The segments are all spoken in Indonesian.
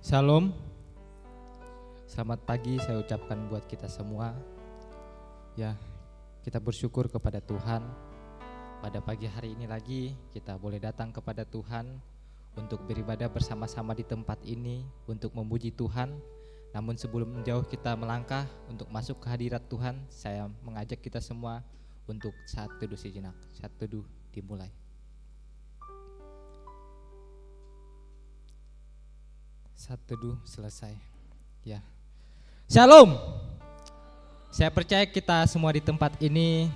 Shalom, selamat pagi saya ucapkan buat kita semua. Ya, kita bersyukur kepada Tuhan. Pada pagi hari ini lagi kita boleh datang kepada Tuhan untuk beribadah bersama-sama di tempat ini untuk memuji Tuhan. Namun sebelum jauh kita melangkah untuk masuk ke hadirat Tuhan, saya mengajak kita semua untuk saat teduh sejenak. Saat teduh dimulai. Saat teduh selesai. Ya. Shalom. Saya percaya kita semua di tempat ini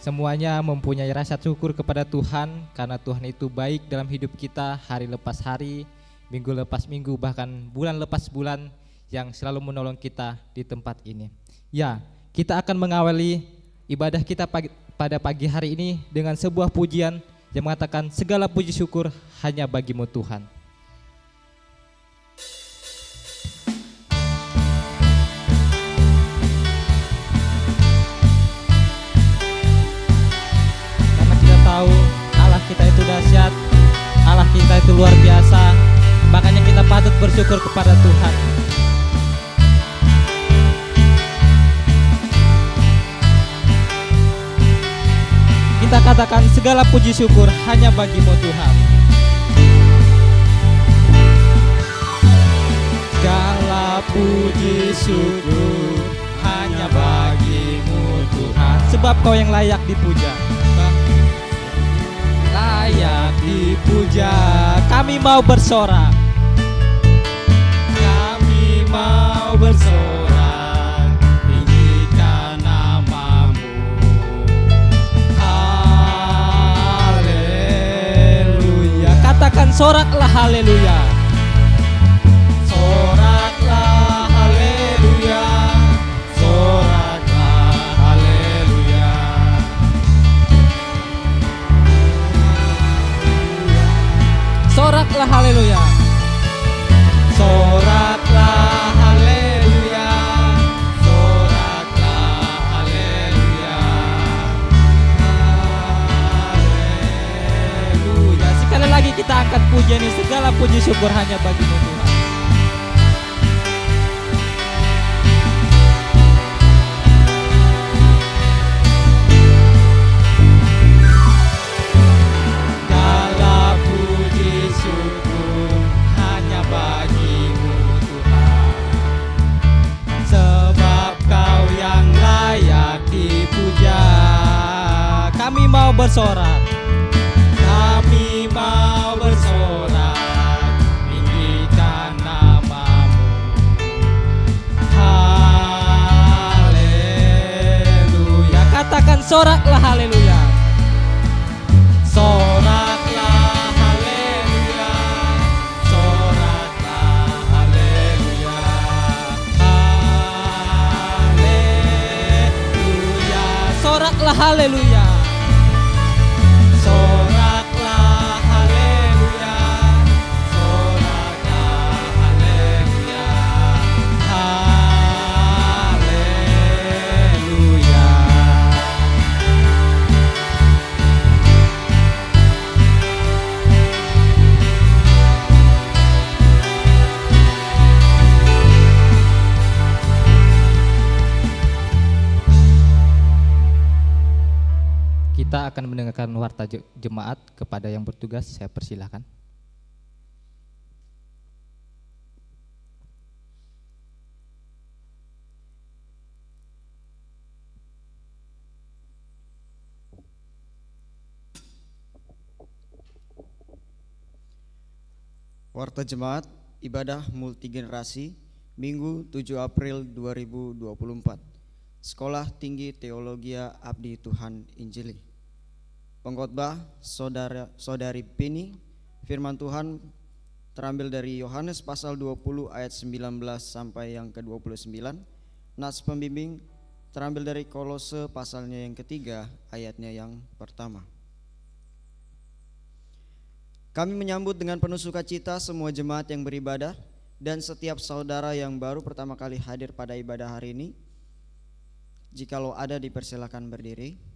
semuanya mempunyai rasa syukur kepada Tuhan karena Tuhan itu baik dalam hidup kita hari lepas hari, minggu lepas minggu, bahkan bulan lepas bulan yang selalu menolong kita di tempat ini. Ya, kita akan mengawali ibadah kita pada pagi hari ini dengan sebuah pujian yang mengatakan segala puji syukur hanya bagimu Tuhan. Tahu Allah kita itu dahsyat, Allah kita itu luar biasa, makanya kita patut bersyukur kepada Tuhan. Kita katakan segala puji syukur hanya bagimu Tuhan. Segala puji syukur hanya bagimu Tuhan, sebab Kau yang layak dipuja. Layak dipuja, kami mau bersorak. Kami mau bersorak, tinggikan nama-Mu. Haleluya. Katakan soraklah haleluya. Soraklah haleluya. Soraklah haleluya. Soraklah haleluya. Soraklah haleluya. Soraklah haleluya. Haleluya. Sekali lagi kita angkat pujian ini, segala puji syukur hanya bagimu Tuhan. Kami mau bersorak, kami mau bersorak, tinggikan nama-Mu. Haleluya. Katakan soraklah haleluya. Soraklah haleluya. Soraklah haleluya. Haleluya. Soraklah haleluya. Soraklah haleluya. Soraklah haleluya. Haleluya. Kita akan mendengarkan warta jemaat. Kepada yang bertugas saya persilahkan. Warta Jemaat Ibadah Multigenerasi Minggu 7 April 2024. Sekolah Tinggi Teologia Abdi Tuhan Injili. Pengkhotbah Saudari Pini. Firman Tuhan terambil dari Yohanes pasal 20 ayat 19 sampai yang ke-29. Nas pembimbing terambil dari Kolose pasalnya yang ketiga ayatnya yang pertama. Kami menyambut dengan penuh sukacita semua jemaat yang beribadah dan setiap saudara yang baru pertama kali hadir pada ibadah hari ini. Jikalau ada dipersilakan berdiri.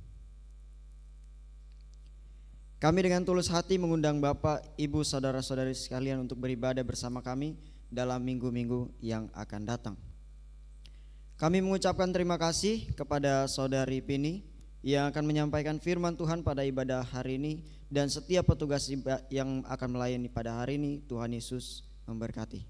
Kami dengan tulus hati mengundang Bapak, Ibu, saudara-saudari sekalian untuk beribadah bersama kami dalam minggu-minggu yang akan datang. Kami mengucapkan terima kasih kepada Saudari Pini yang akan menyampaikan firman Tuhan pada ibadah hari ini, dan setiap petugas yang akan melayani pada hari ini. Tuhan Yesus memberkati.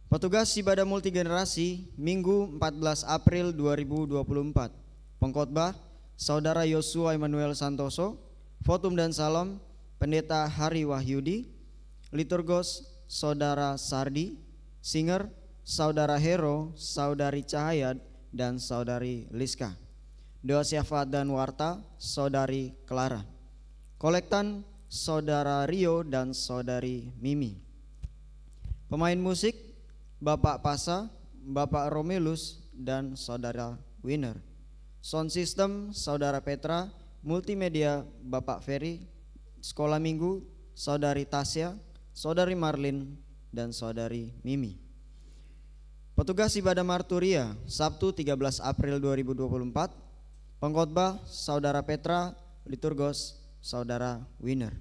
Petugas ibadah multigenerasi Minggu 14 April 2024. Pengkhotbah Saudara Yosua Emmanuel Santoso. Votum dan salam Pendeta Hari Wahyudi. Liturgos Saudara Sardi. Singer Saudara Hero, Saudari Cahaya, dan Saudari Liska. Doa syafaat dan warta Saudari Clara. Kolektan Saudara Rio dan Saudari Mimi. Pemain musik Bapak Pasa, Bapak Romelus, dan Saudara Winner. Sound system Saudara Petra. Multimedia Bapak Ferry. Sekolah minggu Saudari Tasya, Saudari Marlin, dan Saudari Mimi. Petugas ibadah marturia Sabtu 13 April 2024. Pengkhotbah Saudara Petra. Liturgos Saudara Winner.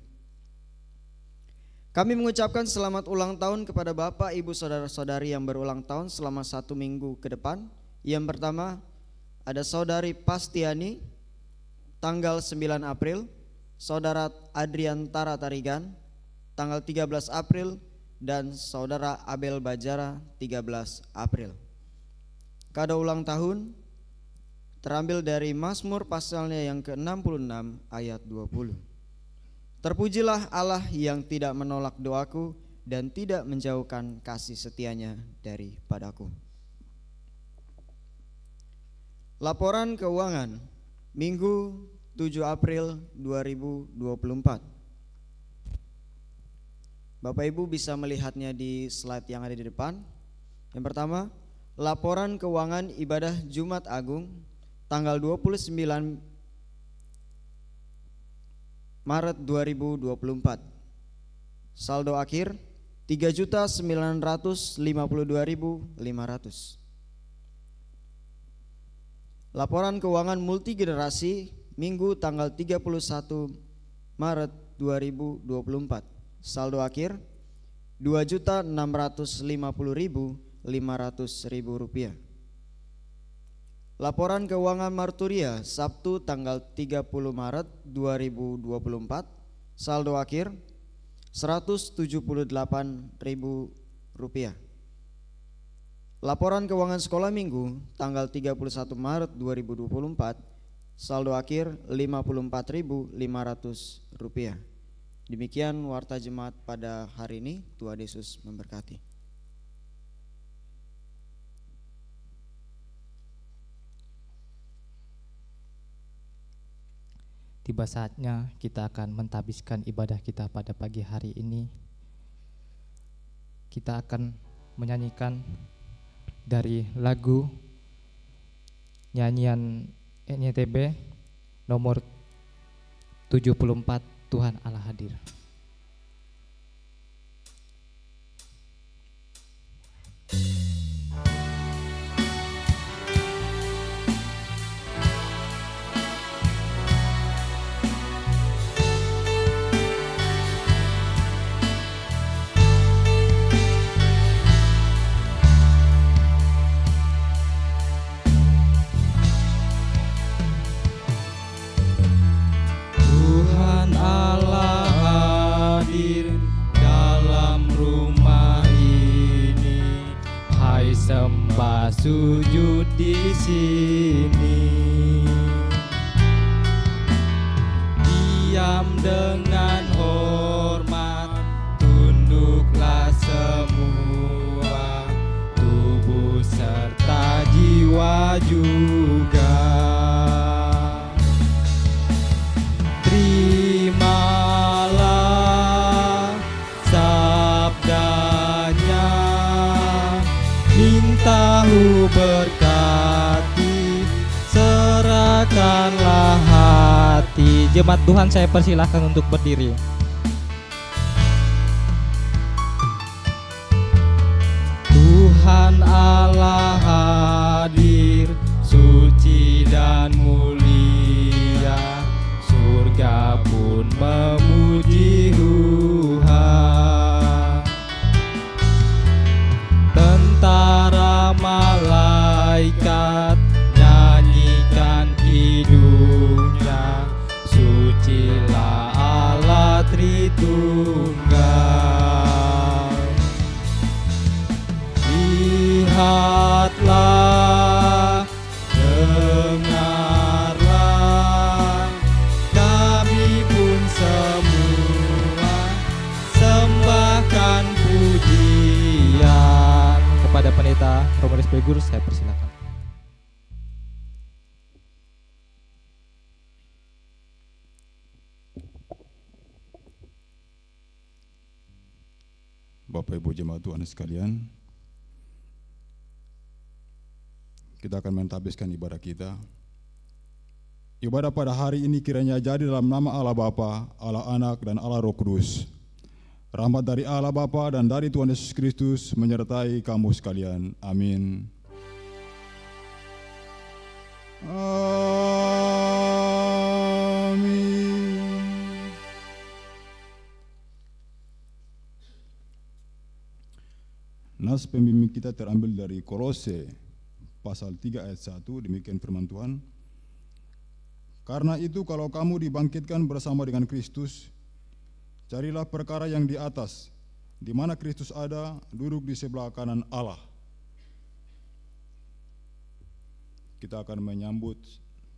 Kami mengucapkan selamat ulang tahun kepada Bapak, Ibu, Saudara-saudari yang berulang tahun selama 1 minggu ke depan. Yang pertama ada Saudari Pastiani tanggal 9 April, Saudara Adrian Tara Tarigan tanggal 13 April, dan Saudara Abel Bajara 13 April. Kado ulang tahun terambil dari Mazmur pasalnya yang ke-66 ayat 20. Terpujilah Allah yang tidak menolak doaku dan tidak menjauhkan kasih setianya daripadaku. Laporan keuangan Minggu 7 April 2024. Bapak Ibu bisa melihatnya di slide yang ada di depan. Yang pertama, laporan keuangan ibadah Jumat Agung tanggal 29 Maret 2024. Saldo akhir 3.952.500. Laporan keuangan multigenerasi Minggu tanggal 31 Maret 2024. Saldo akhir Rp2.650.500. Laporan keuangan marturia Sabtu tanggal 30 Maret 2024. Saldo akhir Rp178.000. Laporan keuangan sekolah minggu tanggal 31 Maret 2024. Saldo akhir Rp54.500. Demikian warta jemaat pada hari ini. Tuhan Yesus memberkati. Tiba saatnya kita akan mentahbiskan ibadah kita pada pagi hari ini. Kita akan menyanyikan dari lagu nyanyian NYTB nomor 74, Tuhan Allah hadir. Sujud di sini, diam dengan hormat, tunduklah semua, tubuh serta jiwa juga. Terimalah sabdanya, mintahu berkati, serahkanlah hati. Jemaat Tuhan, saya persilahkan untuk berdiri. Tuhan Allah hadir, suci dan mulia, surga pun memuji Tuhan. Tritunggal. Lihatlah, dengarlah, kami pun semua sembahkan pujian kepada pendeta Romaris Begur. Saya persilakan. Bapak Ibu jemaat Tuhan sekalian, kita akan mentabiskan ibadah kita. Ibadah pada hari ini kiranya jadi dalam nama Allah Bapa, Allah Anak, dan Allah Roh Kudus. Rahmat dari Allah Bapa dan dari Tuhan Yesus Kristus menyertai kamu sekalian. Amin. Amin. Nas pembimbing kita terambil dari Kolose pasal 3 ayat 1, demikian firman Tuhan. Karena itu kalau kamu dibangkitkan bersama dengan Kristus, carilah perkara yang di atas, di mana Kristus ada, duduk di sebelah kanan Allah. Kita akan menyambut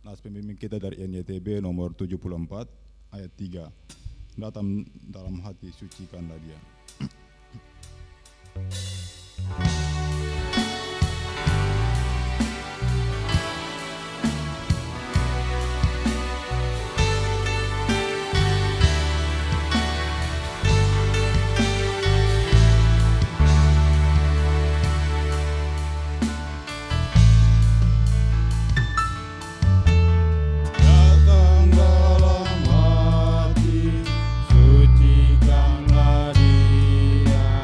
nas pembimbing kita dari NYTB nomor 74 ayat 3. Datang dalam hati, sucikanlah dia. Datang dalam hati, sucikanlah dia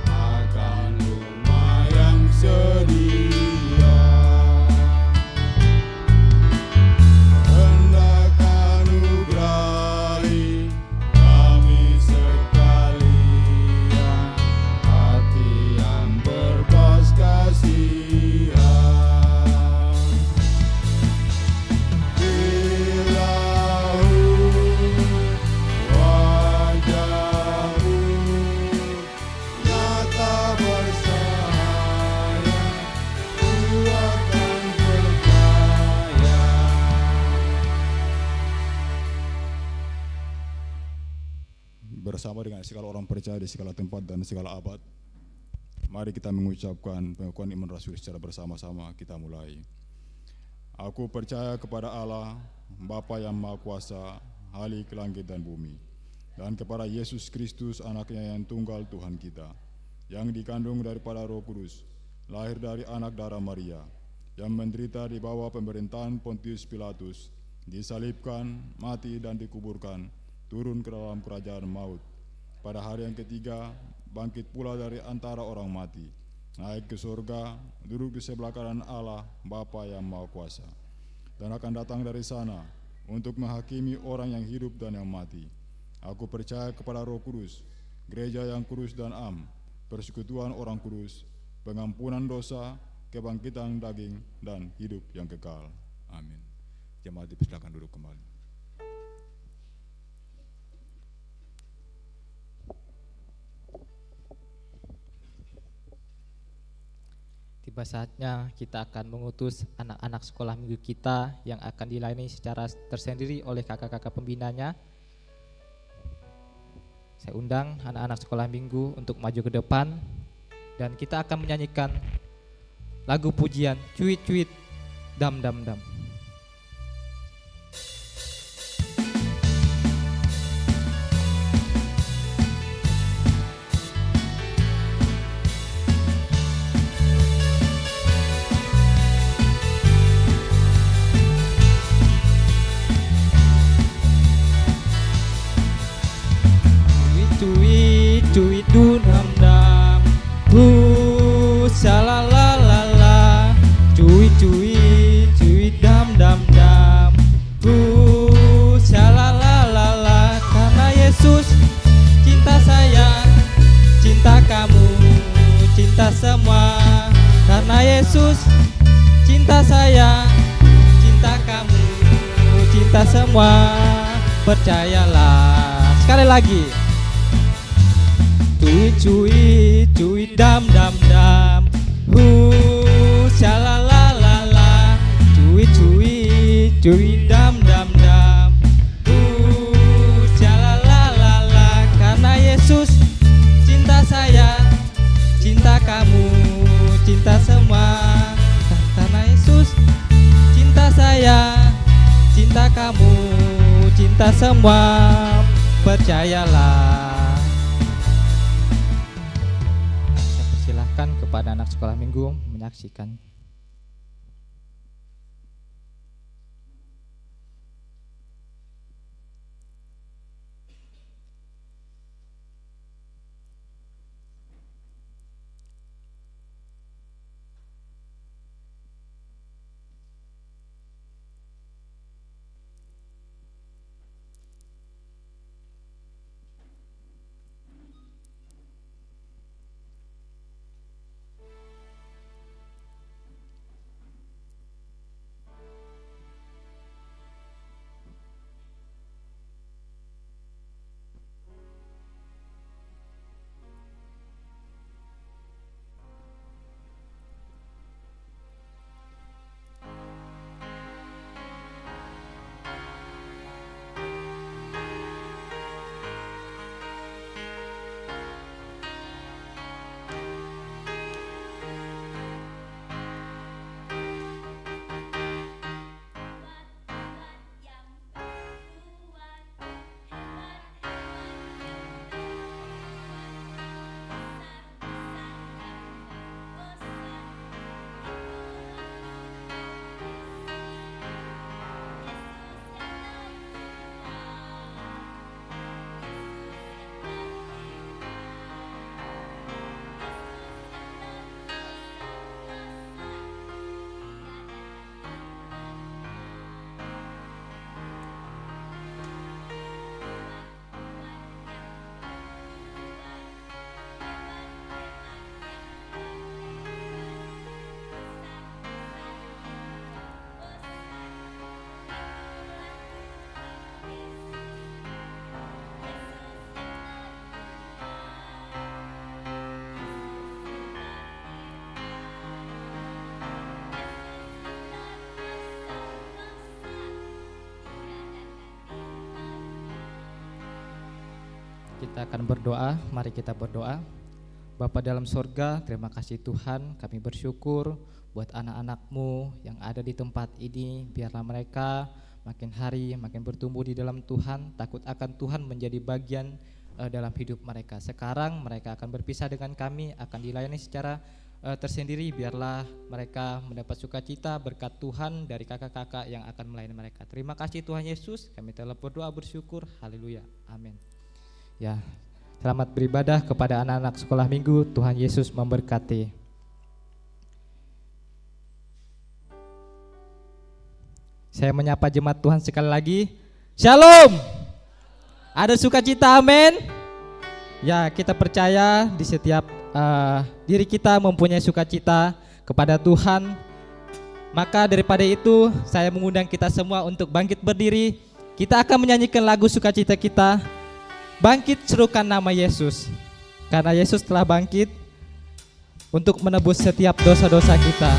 akan rumah yang sedia. Hendak anugerahi kami sekalian hati yang berbelas kasihan. Ilahu wajahmu nyata bersahaya, ku akan percaya. Bersama dengan segala orang percaya di segala tempat dan segala abad, mari kita mengucapkan pengakuan iman rasul secara bersama-sama. Kita mulai. Aku percaya kepada Allah, Bapa yang Maha Kuasa, Halik langit dan bumi, dan kepada Yesus Kristus, anaknya yang tunggal Tuhan kita, yang dikandung daripada Roh Kudus, lahir dari anak darah Maria, yang menderita di bawah pemerintahan Pontius Pilatus, disalibkan, mati dan dikuburkan, turun ke dalam kerajaan maut. Pada hari yang ketiga, bangkit pula dari antara orang mati, naik ke surga, duduk di sebelah kanan Allah, Bapa yang Maha Kuasa, dan akan datang dari sana untuk menghakimi orang yang hidup dan yang mati. Aku percaya kepada Roh Kudus, gereja yang kudus dan am, persekutuan orang kudus, pengampunan dosa, kebangkitan daging, dan hidup yang kekal. Amin. Jemaat dipersilakan duduk kembali. Tiba saatnya kita akan mengutus anak-anak sekolah minggu kita yang akan dilayani secara tersendiri oleh kakak-kakak pembinanya. Saya undang anak-anak sekolah minggu untuk maju ke depan dan kita akan menyanyikan lagu pujian Cuit Cuit Dam Dam Dam. Cuit cuit du dam dam, shalalalala. Cuit cuit cuit dam dam dam, shalalalala. Karena Yesus cinta saya, cinta kamu, cinta semua. Karena Yesus cinta saya, cinta kamu, cinta semua. Percayalah. Sekali sekali lagi. Cuy cuy cuy dam dam dam. Shalalalala. Cuy cuy cuy dam dam dam. Shalalalala. Karena Yesus cinta saya, cinta kamu, cinta semua. Karena Yesus cinta saya, cinta kamu, cinta semua. Percayalah. Saya persilahkan kepada anak sekolah minggu menyaksikan. Kita akan berdoa, mari kita berdoa. Bapa dalam sorga, terima kasih Tuhan, kami bersyukur buat anak-anak-Mu yang ada di tempat ini. Biarlah mereka makin hari makin bertumbuh di dalam Tuhan, takut akan Tuhan menjadi bagian dalam hidup mereka. Sekarang mereka akan berpisah dengan kami, akan dilayani secara tersendiri. Biarlah mereka mendapat sukacita berkat Tuhan dari kakak-kakak yang akan melayani mereka. Terima kasih Tuhan Yesus, kami telah berdoa bersyukur, haleluya, amin. Ya, selamat beribadah kepada anak-anak sekolah minggu. Tuhan Yesus memberkati. Saya menyapa jemaat Tuhan sekali lagi. Shalom. Ada sukacita, amin. Ya, kita percaya di setiap diri kita mempunyai sukacita kepada Tuhan. Maka daripada itu, saya mengundang kita semua untuk bangkit berdiri. Kita akan menyanyikan lagu sukacita kita. Bangkit, serukan nama Yesus. Karena Yesus telah bangkit untuk menebus setiap dosa-dosa kita.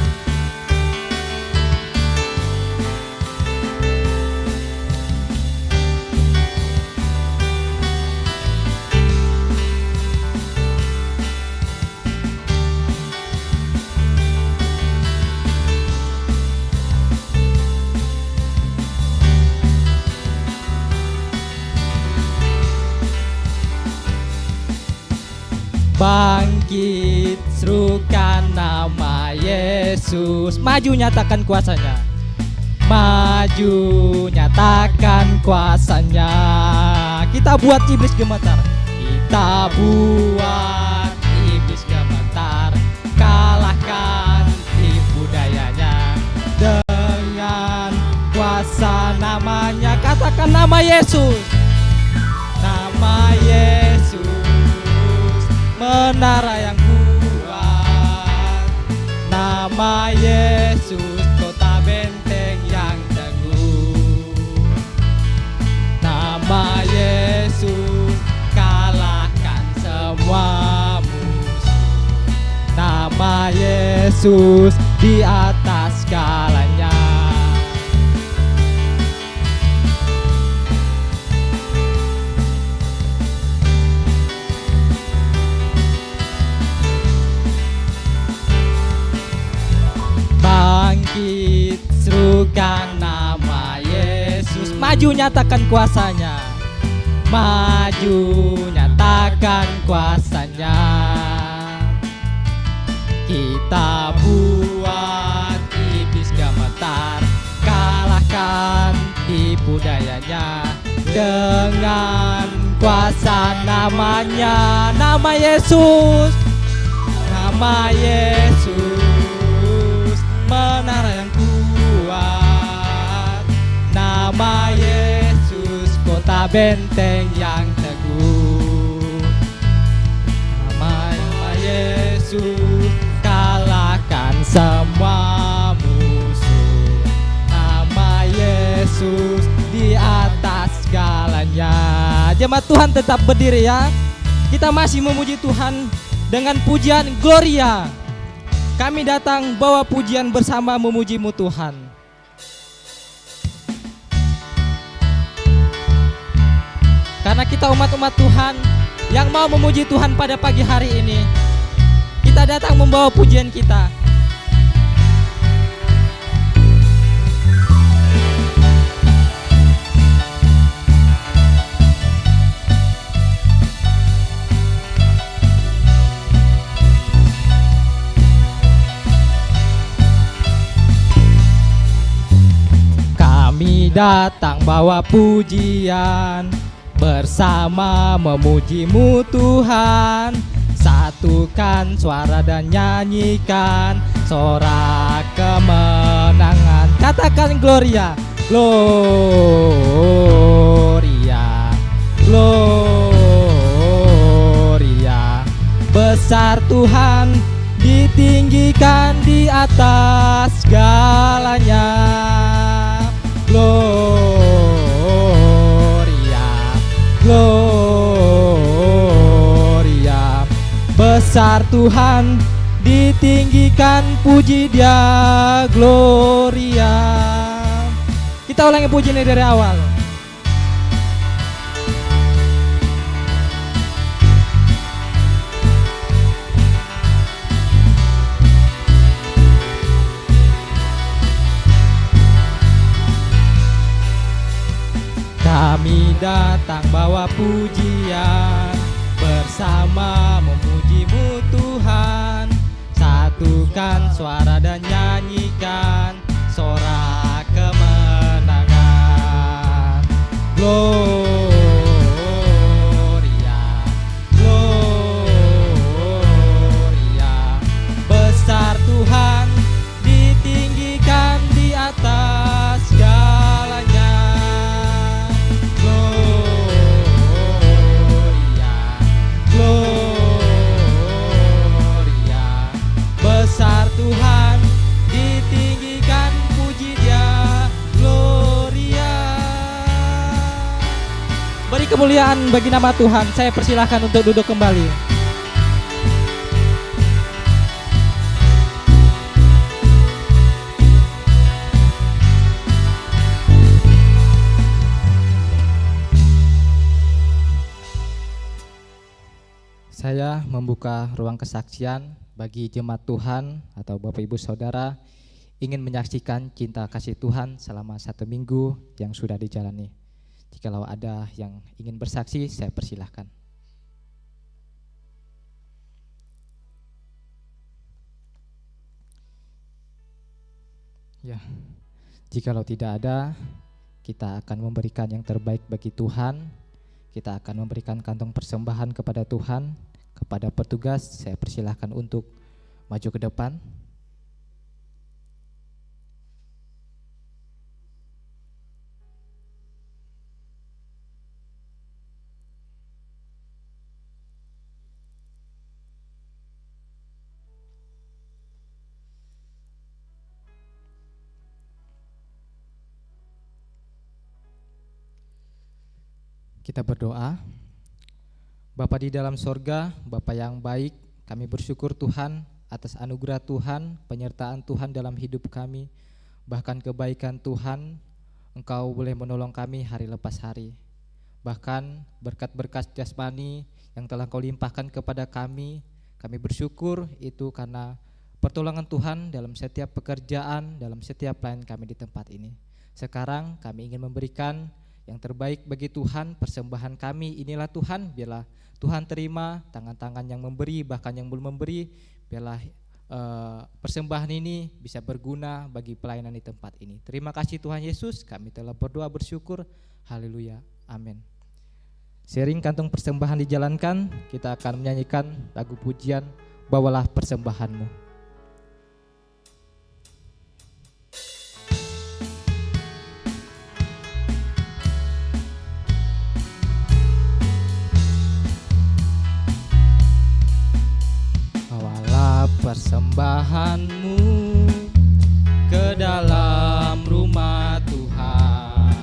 Bangkit, serukan nama Yesus. Maju, nyatakan kuasanya. Maju, nyatakan kuasanya. Kita buat iblis gemetar. Kita buat iblis gemetar. Kalahkan tipu dayanya dengan kuasa namanya. Katakan nama Yesus. Nama Yesus, menara yang kuat. Nama Yesus, kota benteng yang teguh. Nama Yesus, Yesus di atas segalanya. Bangkit, serukan nama Yesus. Maju nyatakan kuasanya. Maju nyatakan kuasanya. Kita buat iblis gemetar, kalahkan tipu dayanya dengan kuasa namanya. Nama Yesus, nama Yesus, menara yang kuat. Nama Yesus, kota benteng yang teguh. Nama Yesus, kalahkan semua musuh. Nama Yesus di atas segalanya. Jemaat Tuhan tetap berdiri ya. Kita masih memuji Tuhan dengan pujian Gloria. Kami datang bawa pujian bersama memuji-Mu Tuhan. Karena kita umat-umat Tuhan yang mau memuji Tuhan pada pagi hari ini, kita datang membawa pujian kita. Kami datang bawa pujian, bersama memuji-Mu Tuhan. Satukan suara dan nyanyikan sorak kemenangan. Katakan Gloria, Gloria, Gloria. Besar Tuhan, ditinggikan di atas segalanya. Gloria, Gloria. Besar Tuhan, ditinggikan, puji Dia, Gloria. Kita ulangi puji ini dari awal. Kami datang bawa pujian, bersama memuji-Mu Tuhan. Satukan suara dan nyanyikan sorak kemenangan. Gloria, Gloria. Besar Tuhan, ditinggikan di atas segalanya. Gloria, besar Tuhan, ditinggikan, puji Dia, Gloria. Beri kemuliaan bagi nama Tuhan. Saya persilahkan untuk duduk kembali. Saya membuka ruang kesaksian bagi jemaat Tuhan atau Bapak Ibu Saudara ingin menyaksikan cinta kasih Tuhan selama 1 minggu yang sudah dijalani. Jikalau ada yang ingin bersaksi, saya persilahkan. Ya, jikalau tidak ada, kita akan memberikan yang terbaik bagi Tuhan. Kita akan memberikan kantong persembahan kepada Tuhan. Kepada petugas, saya persilahkan untuk maju ke depan. Kita berdoa. Bapa di dalam sorga, Bapa yang baik, kami bersyukur Tuhan atas anugerah Tuhan, penyertaan Tuhan dalam hidup kami, bahkan kebaikan Tuhan. Engkau boleh menolong kami hari lepas hari. Bahkan berkat-berkat jasmani yang telah Kau limpahkan kepada kami bersyukur itu karena pertolongan Tuhan dalam setiap pekerjaan, dalam setiap pelayanan kami di tempat ini. Sekarang kami ingin memberikan yang terbaik bagi Tuhan, persembahan kami inilah Tuhan, biarlah Tuhan terima, tangan-tangan yang memberi bahkan yang belum memberi, biarlah persembahan ini bisa berguna bagi pelayanan di tempat ini. Terima kasih Tuhan Yesus, kami telah berdoa bersyukur. Haleluya, amin. Sharing kantung persembahan dijalankan, kita akan menyanyikan lagu pujian Bawalah Persembahanmu. Bawalah persembahanmu ke dalam rumah Tuhan,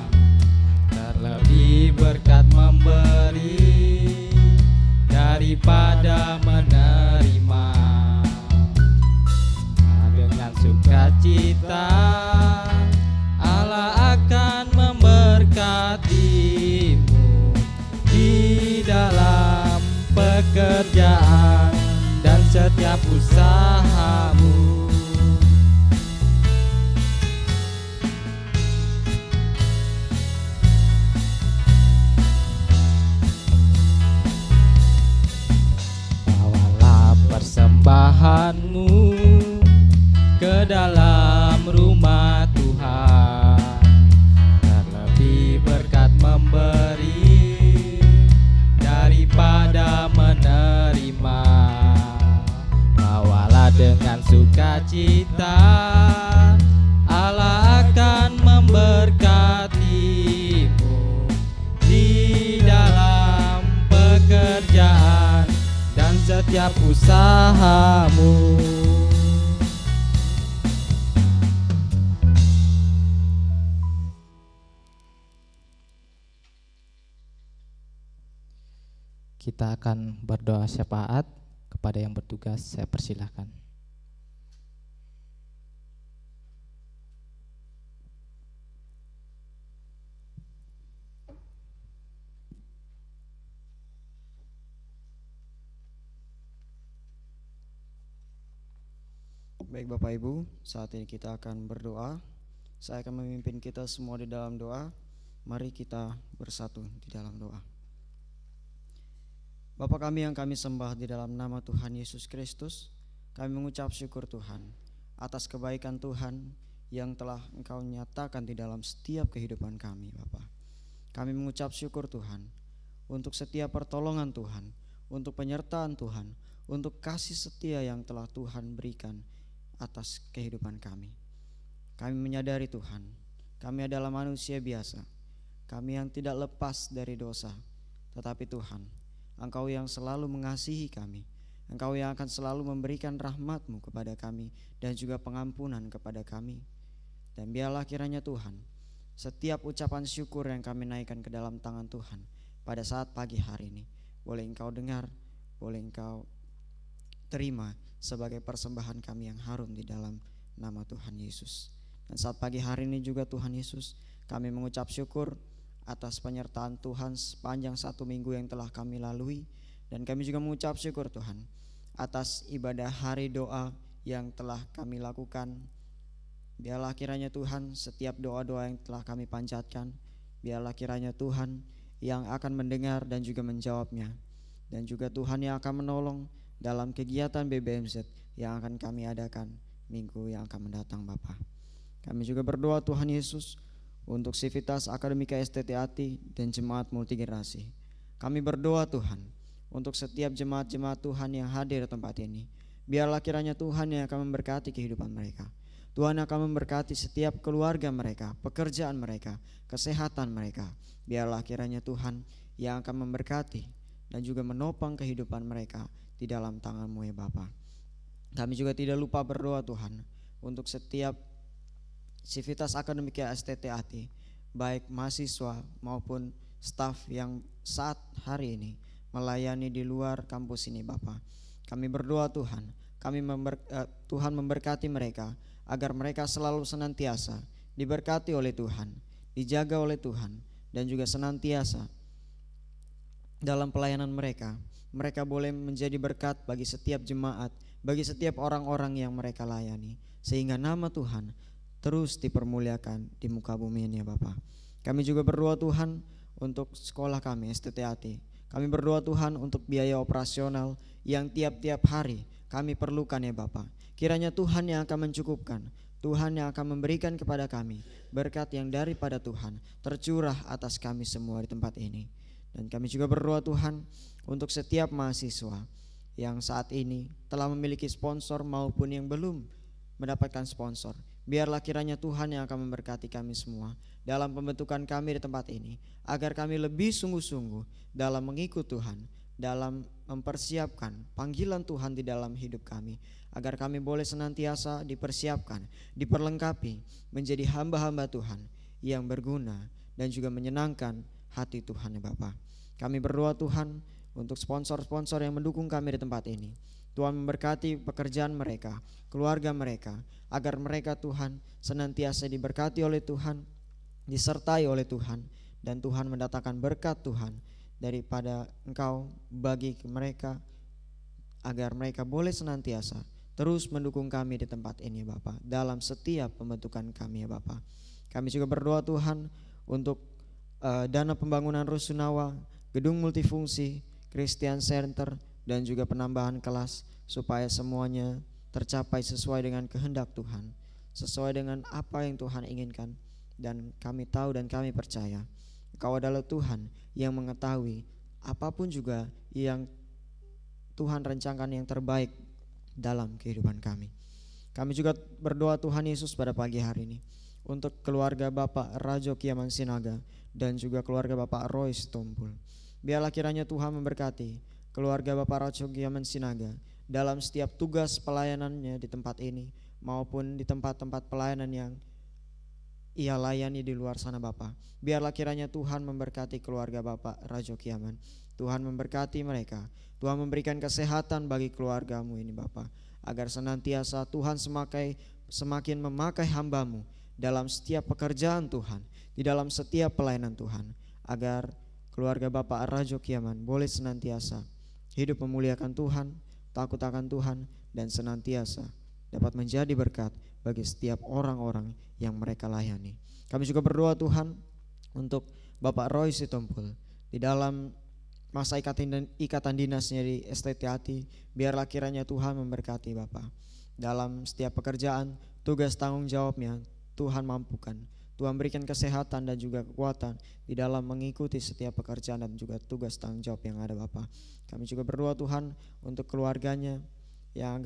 terlebih berkat memberi daripada menerima. Dengan sukacita Allah akan memberkatimu di dalam pekerjaan dan setiap usahamu. Bawalah persembahanmu ke dalam rumah Tuhan, terlebih berkat memberi daripada menerima. Bawalah dengan sukacita, Allah akan memberkatimu di dalam pekerjaan dan setiap usahamu. Kita akan berdoa syafaat. Kepada yang bertugas saya persilahkan. Baik Bapak Ibu, saat ini kita akan berdoa. Saya akan memimpin kita semua di dalam doa. Mari kita bersatu di dalam doa. Bapa kami yang kami sembah, di dalam nama Tuhan Yesus Kristus, kami mengucap syukur Tuhan atas kebaikan Tuhan yang telah Engkau nyatakan di dalam setiap kehidupan kami Bapa. Kami mengucap syukur Tuhan untuk setiap pertolongan Tuhan, untuk penyertaan Tuhan, untuk kasih setia yang telah Tuhan berikan atas kehidupan kami. Kami menyadari Tuhan, kami adalah manusia biasa, kami yang tidak lepas dari dosa, tetapi Tuhan, Engkau yang selalu mengasihi kami, Engkau yang akan selalu memberikan rahmat-Mu kepada kami dan juga pengampunan kepada kami. Dan biarlah kiranya Tuhan, setiap ucapan syukur yang kami naikkan ke dalam tangan Tuhan pada saat pagi hari ini, boleh Engkau dengar, boleh Engkau terima sebagai persembahan kami yang harum di dalam nama Tuhan Yesus. Dan saat pagi hari ini juga Tuhan Yesus, kami mengucap syukur atas penyertaan Tuhan sepanjang 1 minggu yang telah kami lalui. Dan kami juga mengucap syukur Tuhan atas ibadah hari doa yang telah kami lakukan. Biarlah kiranya Tuhan setiap doa-doa yang telah kami panjatkan, biarlah kiranya Tuhan yang akan mendengar dan juga menjawabnya. Dan juga Tuhan yang akan menolong dalam kegiatan BBMZ yang akan kami adakan minggu yang akan mendatang Bapa. Kami juga berdoa Tuhan Yesus untuk Sivitas Akademika STT-ATI dan Jemaat Multigenerasi. Kami berdoa Tuhan untuk setiap jemaat-jemaat Tuhan yang hadir di tempat ini. Biarlah kiranya Tuhan yang akan memberkati kehidupan mereka. Tuhan akan memberkati setiap keluarga mereka, pekerjaan mereka, kesehatan mereka. Biarlah kiranya Tuhan yang akan memberkati dan juga menopang kehidupan mereka di dalam tangan-Mu ya Bapa. Kami juga tidak lupa berdoa Tuhan untuk setiap Sivitas Akademika STT-ATI, baik mahasiswa maupun staf yang saat hari ini melayani di luar kampus ini Bapa. Kami berdoa Tuhan, Tuhan memberkati mereka agar mereka selalu senantiasa diberkati oleh Tuhan, dijaga oleh Tuhan, dan juga senantiasa dalam pelayanan mereka. Mereka boleh menjadi berkat bagi setiap jemaat, bagi setiap orang-orang yang mereka layani, sehingga nama Tuhan terus dipermuliakan di muka bumi ini ya Bapa. Kami juga berdoa Tuhan untuk sekolah kami STTAT. Kami berdoa Tuhan untuk biaya operasional yang tiap-tiap hari kami perlukan ya Bapa. Kiranya Tuhan yang akan mencukupkan, Tuhan yang akan memberikan kepada kami berkat yang daripada Tuhan tercurah atas kami semua di tempat ini. Dan kami juga berdoa Tuhan untuk setiap mahasiswa yang saat ini telah memiliki sponsor maupun yang belum mendapatkan sponsor. Biarlah kiranya Tuhan yang akan memberkati kami semua dalam pembentukan kami di tempat ini, agar kami lebih sungguh-sungguh dalam mengikut Tuhan, dalam mempersiapkan panggilan Tuhan di dalam hidup kami, agar kami boleh senantiasa dipersiapkan, diperlengkapi menjadi hamba-hamba Tuhan yang berguna dan juga menyenangkan hati Tuhan ya Bapa. Kami berdoa Tuhan untuk sponsor-sponsor yang mendukung kami di tempat ini. Tuhan memberkati pekerjaan mereka, keluarga mereka, agar mereka Tuhan senantiasa diberkati oleh Tuhan, disertai oleh Tuhan, dan Tuhan mendatangkan berkat Tuhan daripada Engkau bagi mereka, agar mereka boleh senantiasa terus mendukung kami di tempat ini ya Bapa, dalam setiap pembentukan kami ya Bapa. Kami juga berdoa Tuhan untuk dana pembangunan Rusunawa, gedung multifungsi, Christian Center, dan juga penambahan kelas, supaya semuanya tercapai sesuai dengan kehendak Tuhan, sesuai dengan apa yang Tuhan inginkan. Dan kami tahu dan kami percaya Engkau adalah Tuhan yang mengetahui apapun juga yang Tuhan rencanakan yang terbaik dalam kehidupan kami. Kami juga berdoa Tuhan Yesus pada pagi hari ini untuk keluarga Bapak Rajo Kiaman Sinaga dan juga keluarga Bapak Roy Sitompul. Biarlah kiranya Tuhan memberkati keluarga Bapak Rajo Kiaman Sinaga dalam setiap tugas pelayanannya di tempat ini maupun di tempat-tempat pelayanan yang ia layani di luar sana Bapak. Biarlah kiranya Tuhan memberkati keluarga Bapak Rajo Kiaman. Tuhan memberkati mereka. Tuhan memberikan kesehatan bagi keluargamu ini Bapak, agar senantiasa Tuhan semakin memakai hamba-Mu dalam setiap pekerjaan Tuhan, di dalam setiap pelayanan Tuhan, agar keluarga Bapak Rajo Kiaman boleh senantiasa hidup memuliakan Tuhan, takut akan Tuhan, dan senantiasa dapat menjadi berkat bagi setiap orang-orang yang mereka layani. Kami juga berdoa Tuhan untuk Bapak Roy Sitompul di dalam masa ikatan dinasnya di STTAT. Biarlah kiranya Tuhan memberkati Bapak dalam setiap pekerjaan, tugas tanggung jawabnya. Tuhan mampukan, Tuhan berikan kesehatan dan juga kekuatan di dalam mengikuti setiap pekerjaan dan juga tugas tanggung jawab yang ada Bapak. Kami juga berdoa Tuhan untuk keluarganya yang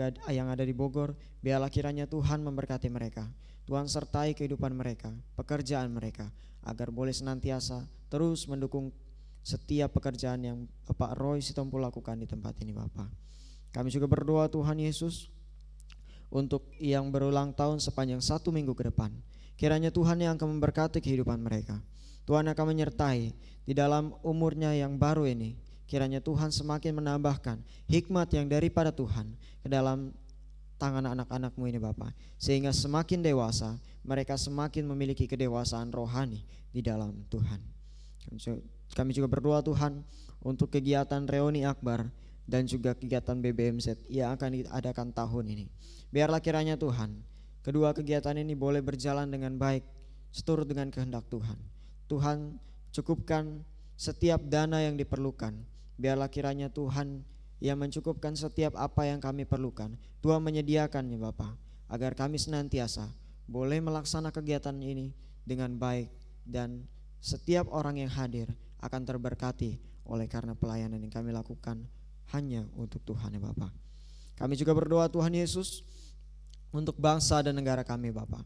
ada di Bogor. Biarlah kiranya Tuhan memberkati mereka, Tuhan sertai kehidupan mereka, pekerjaan mereka, agar boleh senantiasa terus mendukung setiap pekerjaan yang Bapak Roy Sitompul lakukan di tempat ini Bapak. Kami juga berdoa Tuhan Yesus untuk yang berulang tahun sepanjang 1 minggu ke depan. Kiranya Tuhan yang akan memberkati kehidupan mereka, Tuhan akan menyertai di dalam umurnya yang baru ini. Kiranya Tuhan semakin menambahkan hikmat yang daripada Tuhan ke dalam tangan anak-anak-Mu ini Bapa, sehingga semakin dewasa mereka semakin memiliki kedewasaan rohani di dalam Tuhan. Kami juga berdoa Tuhan untuk kegiatan reuni akbar dan juga kegiatan BBMZ yang akan diadakan tahun ini. Biarlah kiranya Tuhan, kedua kegiatan ini boleh berjalan dengan baik seturut dengan kehendak Tuhan. Tuhan cukupkan setiap dana yang diperlukan. Biarlah kiranya Tuhan yang mencukupkan setiap apa yang kami perlukan. Tuhan menyediakannya Bapa, agar kami senantiasa boleh melaksanakan kegiatan ini dengan baik, dan setiap orang yang hadir akan terberkati oleh karena pelayanan yang kami lakukan hanya untuk Tuhan ya Bapa. Kami juga berdoa Tuhan Yesus untuk bangsa dan negara kami Bapa.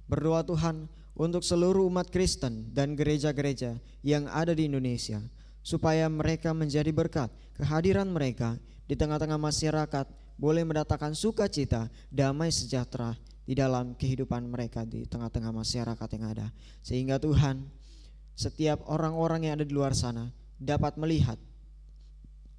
Berdoa Tuhan untuk seluruh umat Kristen dan gereja-gereja yang ada di Indonesia, supaya mereka menjadi berkat. Kehadiran mereka di tengah-tengah masyarakat boleh mendatangkan sukacita, damai sejahtera di dalam kehidupan mereka di tengah-tengah masyarakat yang ada. Sehingga Tuhan, setiap orang-orang yang ada di luar sana dapat melihat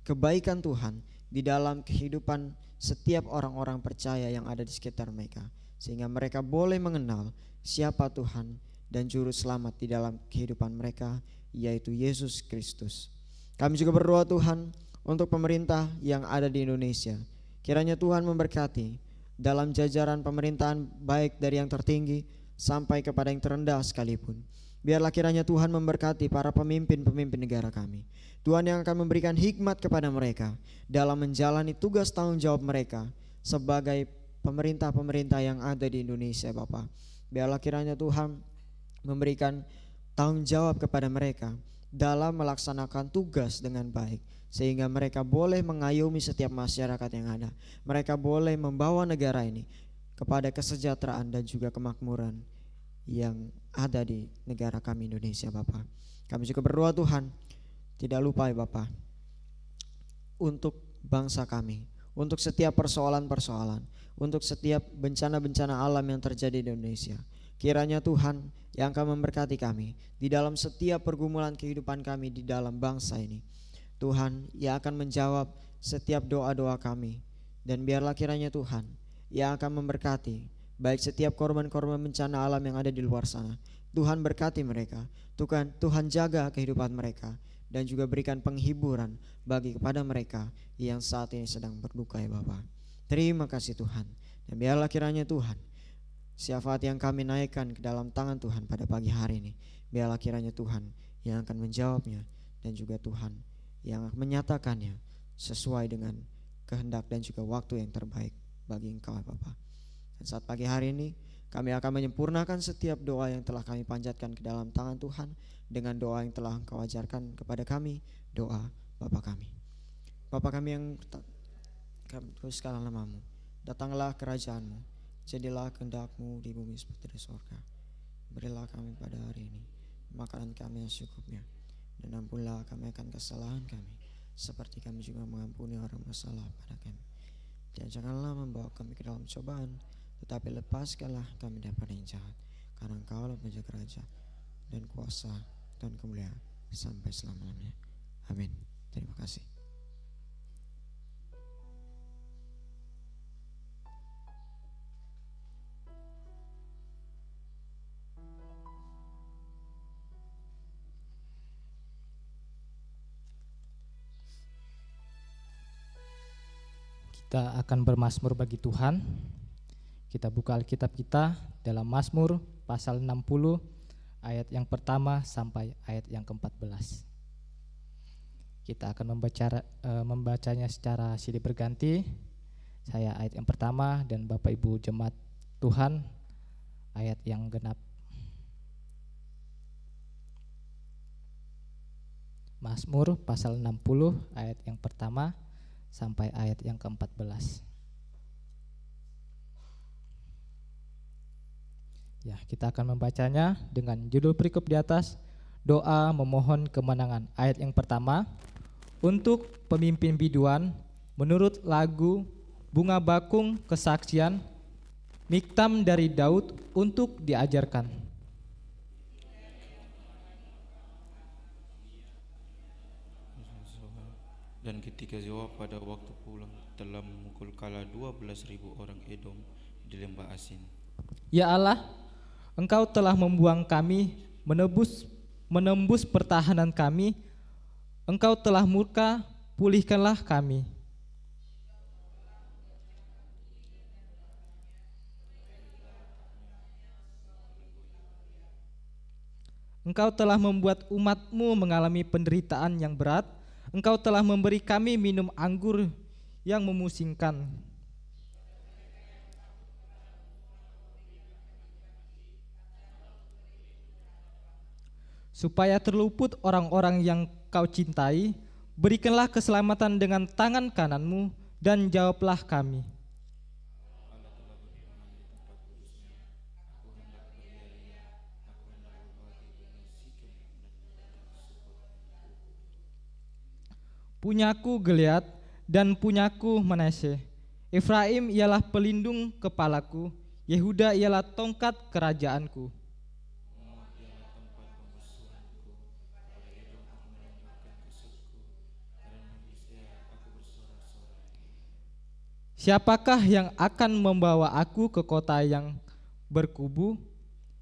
kebaikan Tuhan di dalam kehidupan setiap orang-orang percaya yang ada di sekitar mereka, sehingga mereka boleh mengenal siapa Tuhan dan juru selamat di dalam kehidupan mereka, yaitu Yesus Kristus. Kami juga berdoa Tuhan untuk pemerintah yang ada di Indonesia. Kiranya Tuhan memberkati dalam jajaran pemerintahan, baik dari yang tertinggi sampai kepada yang terendah sekalipun. Biarlah kiranya Tuhan memberkati para pemimpin-pemimpin negara kami. Tuhan yang akan memberikan hikmat kepada mereka dalam menjalani tugas tanggung jawab mereka sebagai pemerintah-pemerintah yang ada di Indonesia, Bapak. Biarlah kiranya Tuhan memberikan tanggung jawab kepada mereka dalam melaksanakan tugas dengan baik, sehingga mereka boleh mengayomi setiap masyarakat yang ada. Mereka boleh membawa negara ini kepada kesejahteraan dan juga kemakmuran yang ada di negara kami Indonesia, Bapak. Kami juga berdoa Tuhan, tidak lupa ya Bapak, untuk bangsa kami, untuk setiap persoalan-persoalan, untuk setiap bencana-bencana alam yang terjadi di Indonesia. Kiranya Tuhan yang akan memberkati kami di dalam setiap pergumulan kehidupan kami di dalam bangsa ini. Tuhan yang akan menjawab setiap doa-doa kami, dan biarlah kiranya Tuhan yang akan memberkati baik setiap korban-korban bencana alam yang ada di luar sana. Tuhan berkati mereka, Tuhan jaga kehidupan mereka, dan juga berikan penghiburan bagi kepada mereka yang saat ini sedang berduka ya Bapak. Terima kasih Tuhan, dan biarlah kiranya Tuhan syafaat yang kami naikkan ke dalam tangan Tuhan pada pagi hari ini, biarlah kiranya Tuhan yang akan menjawabnya, dan juga Tuhan yang akan menyatakannya sesuai dengan kehendak dan juga waktu yang terbaik bagi Engkau Bapak. Dan saat pagi hari ini kami akan menyempurnakan setiap doa yang telah kami panjatkan ke dalam tangan Tuhan dengan doa yang telah Engkau ajarkan kepada kami, doa Bapa kami. Bapa kami yang kami tuliskan namamu, datanglah kerajaan-Mu, jadilah kehendak-Mu di bumi seperti di surga. Berilah kami pada hari ini makanan kami yang secukupnya, dan ampunilah kami akan kesalahan kami, seperti kami juga mengampuni orang bersalah pada kami. Dan janganlah membawa kami ke dalam cobaan, tetapi lepaskanlah kami daripada yang jahat, karena Engkaulah penjaya kerajaan dan kuasa dan kemuliaan sampai selama-lamanya. Amin. Terima kasih. Kita akan bermazmur bagi Tuhan. Kita buka Alkitab kita dalam Mazmur pasal 60 ayat yang pertama sampai ayat yang ke-14. Kita akan membacanya secara silih berganti. Saya ayat yang pertama dan Bapak Ibu jemaat Tuhan ayat yang genap. Mazmur pasal 60 ayat yang pertama sampai ayat yang ke-14. Ya, kita akan membacanya dengan judul perikop di atas, doa memohon kemenangan. Ayat yang pertama, untuk pemimpin biduan menurut lagu Bunga Bakung Kesaksian, Miktam dari Daud untuk diajarkan. Dan ketika Yoab pada waktu pulang telah memukul kala 12.000 orang Edom di lembah Asin. Ya Allah, Engkau telah membuang kami, menembus pertahanan kami. Engkau telah murka, pulihkanlah kami. Engkau telah membuat umat-Mu mengalami penderitaan yang berat. Engkau telah memberi kami minum anggur yang memusingkan. Supaya terluput orang-orang yang Kau cintai, berikanlah keselamatan dengan tangan kanan-Mu dan jawablah kami. Punyaku Gilead dan punyaku Manasye. Efraim ialah pelindung kepalaku, Yehuda ialah tongkat kerajaanku. Siapakah yang akan membawa aku ke kota yang berkubu?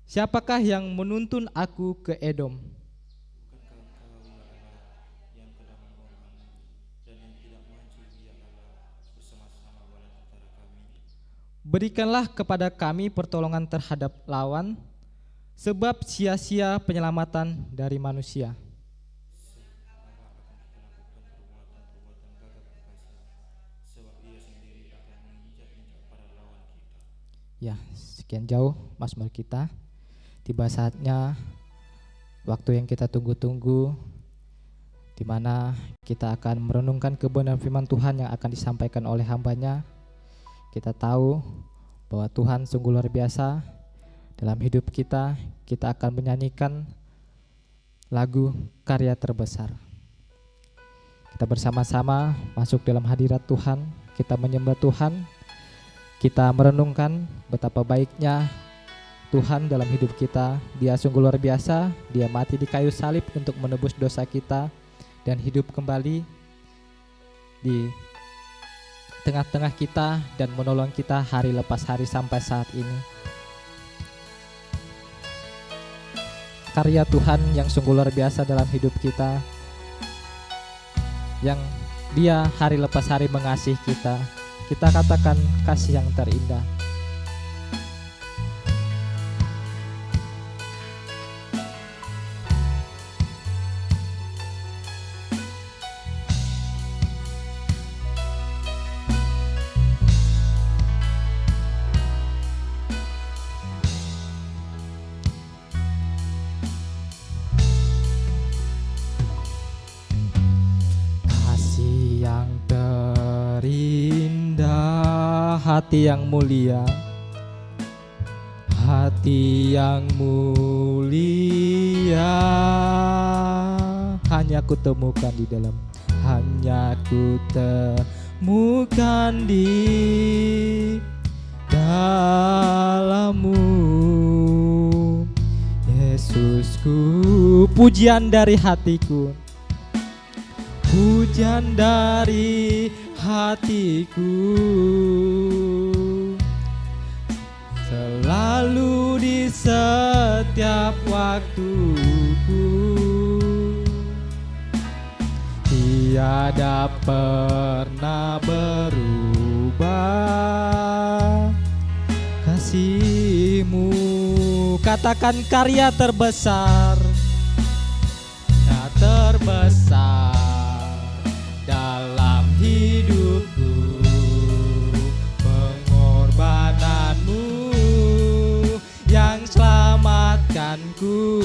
Siapakah yang menuntun aku ke Edom? Bukankah engkau ya Allah yang telah membuang Anak dan yang tidak maju ya Allah bersama-sama bala tentara kami. Berikanlah kepada kami pertolongan terhadap lawan, sebab sia-sia penyelamatan dari manusia. Allah akan kita lakukan perbuatan-perbuatan gagah perkasa, sebab Ia sendiri akan menginjak-injak para lawan kita. Ya, sekian jauh Mazmur kita. Tiba saatnya waktu yang kita tunggu-tunggu, di mana kita akan merenungkan kebenaran firman Tuhan yang akan disampaikan oleh hamba-Nya. Kita tahu bahwa Tuhan sungguh luar biasa dalam hidup kita. Kita akan menyanyikan lagu karya terbesar. Kita bersama-sama masuk dalam hadirat Tuhan. Kita menyembah Tuhan. Kita merenungkan betapa baiknya Tuhan dalam hidup kita. Dia sungguh luar biasa. Dia mati di kayu salib untuk menebus dosa kita dan hidup kembali di tengah-tengah kita dan menolong kita hari lepas hari sampai saat ini. Karya Tuhan yang sungguh luar biasa dalam hidup kita, yang Dia hari lepas hari mengasihi kita. Kita katakan kasih yang terindah. Hati yang mulia, hati yang mulia, hanya ku temukan di dalam, hanya ku temukan di dalammu, Yesusku. Pujian dari hatiku, pujian dari hatiku, selalu di setiap waktuku, tiada pernah berubah kasih-Mu. Katakan karya terbesar, karya terbesar dalam hidupku, pengorbananmu yang selamatkanku.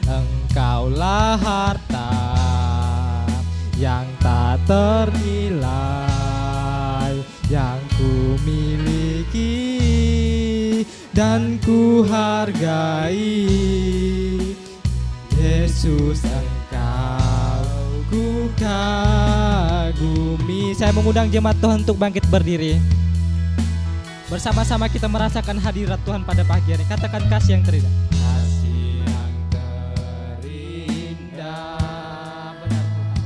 Engkaulah harta yang tak ternilai yang ku miliki dan ku hargai. Yesus, Engkau ku kagumi. Saya mengundang jemaat Tuhan untuk bangkit berdiri. Bersama-sama kita merasakan hadirat Tuhan pada pagi hari. Katakan kasih yang terindah. Kasih yang terindah, benar Tuhan.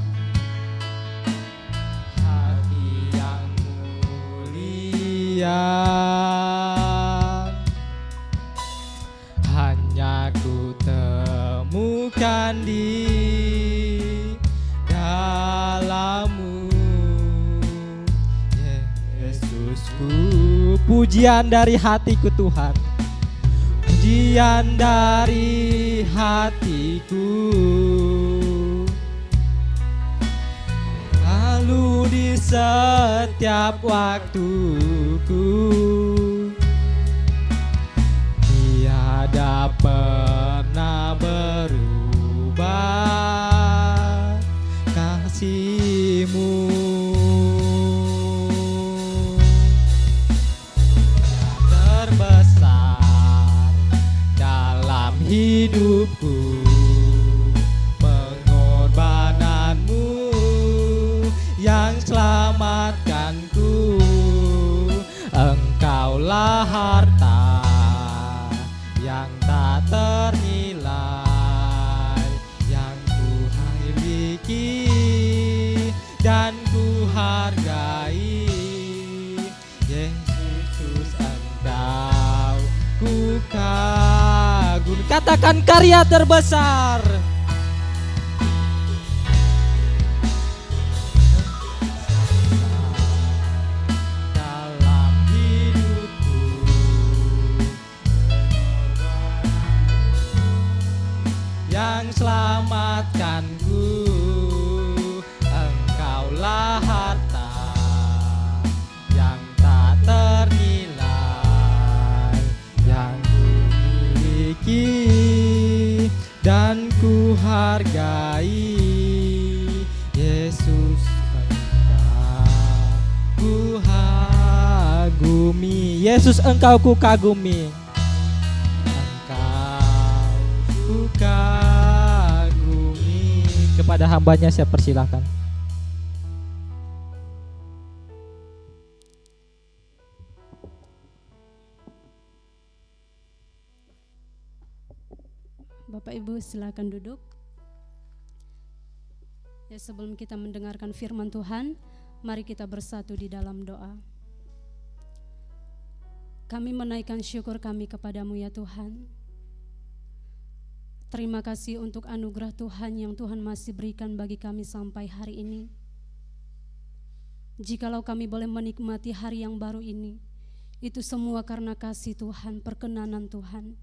Hati yang mulia, hanya ku temukan di dalammu, Yesusku. Pujian dari hatiku Tuhan, pujian dari hatiku, lalu di setiap waktuku, tiada pernah berubah kasih-Mu. Terbesar dalam hidupku, pengorbananmu yang selamatkanku. Engkaulah harta yang tak ternilai yang ku miliki dan ku hargai. katakan karya terbesar. Dalam hidupku, yang selamatkanku, Engkaulah harta yang tak ternilai yang ku miliki dan ku hargai. Yesus, Engkau ku kagumi. Yesus, Engkau ku kagumi. Engkau ku kagumi. Kepada hambanya saya persilahkan. Bapak Ibu silakan duduk. Ya, sebelum kita mendengarkan firman Tuhan, mari kita bersatu di dalam doa. Kami menaikkan syukur kami kepadamu ya Tuhan. Terima kasih untuk anugerah Tuhan yang Tuhan masih berikan bagi kami sampai hari ini. Jikalau kami boleh menikmati hari yang baru ini, itu semua karena kasih Tuhan, perkenanan Tuhan.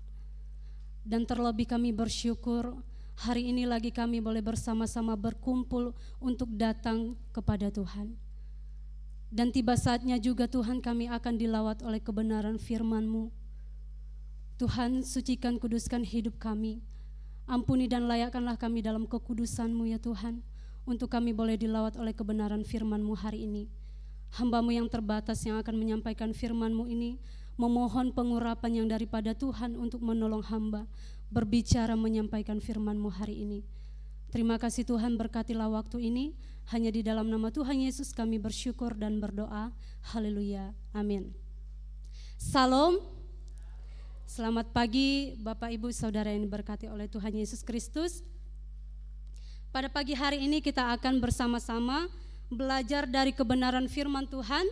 Dan terlebih kami bersyukur hari ini lagi kami boleh bersama-sama berkumpul untuk datang kepada Tuhan. Dan tiba saatnya juga Tuhan kami akan dilawat oleh kebenaran firman-Mu. Tuhan, sucikan kuduskan hidup kami. Ampuni dan layakkanlah kami dalam kekudusan-Mu ya Tuhan, untuk kami boleh dilawat oleh kebenaran firman-Mu hari ini. Hamba-Mu yang terbatas yang akan menyampaikan firman-Mu ini, memohon pengurapan yang daripada Tuhan untuk menolong hamba berbicara menyampaikan firman-Mu hari ini. Terima kasih Tuhan, berkatilah waktu ini. Hanya di dalam nama Tuhan Yesus kami bersyukur dan berdoa. Haleluya, amin. Salam. Selamat pagi Bapak Ibu Saudara yang diberkati oleh Tuhan Yesus Kristus. Pada pagi hari ini kita akan bersama-sama belajar dari kebenaran firman Tuhan.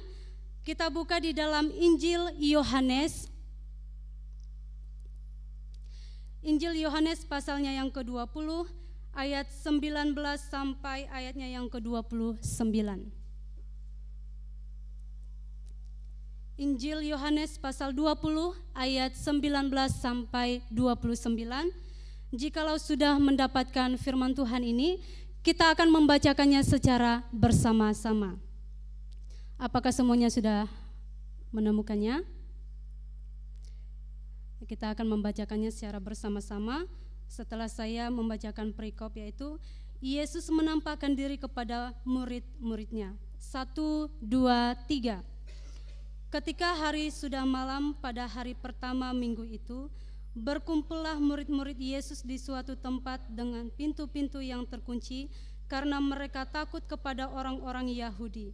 Kita buka di dalam Injil Yohanes. Injil Yohanes pasalnya yang ke-20 ayat 19 sampai ayatnya yang ke-29. Injil Yohanes pasal 20 ayat 19 sampai 29. Jikalau sudah mendapatkan firman Tuhan ini, kita akan membacakannya secara bersama-sama. Apakah semuanya sudah menemukannya? Kita akan membacakannya secara bersama-sama. Setelah saya membacakan perikop, yaitu Yesus menampakkan diri kepada murid-muridnya. 1, 2, 3. Ketika hari sudah malam pada hari pertama minggu itu, berkumpullah murid-murid Yesus di suatu tempat dengan pintu-pintu yang terkunci karena mereka takut kepada orang-orang Yahudi.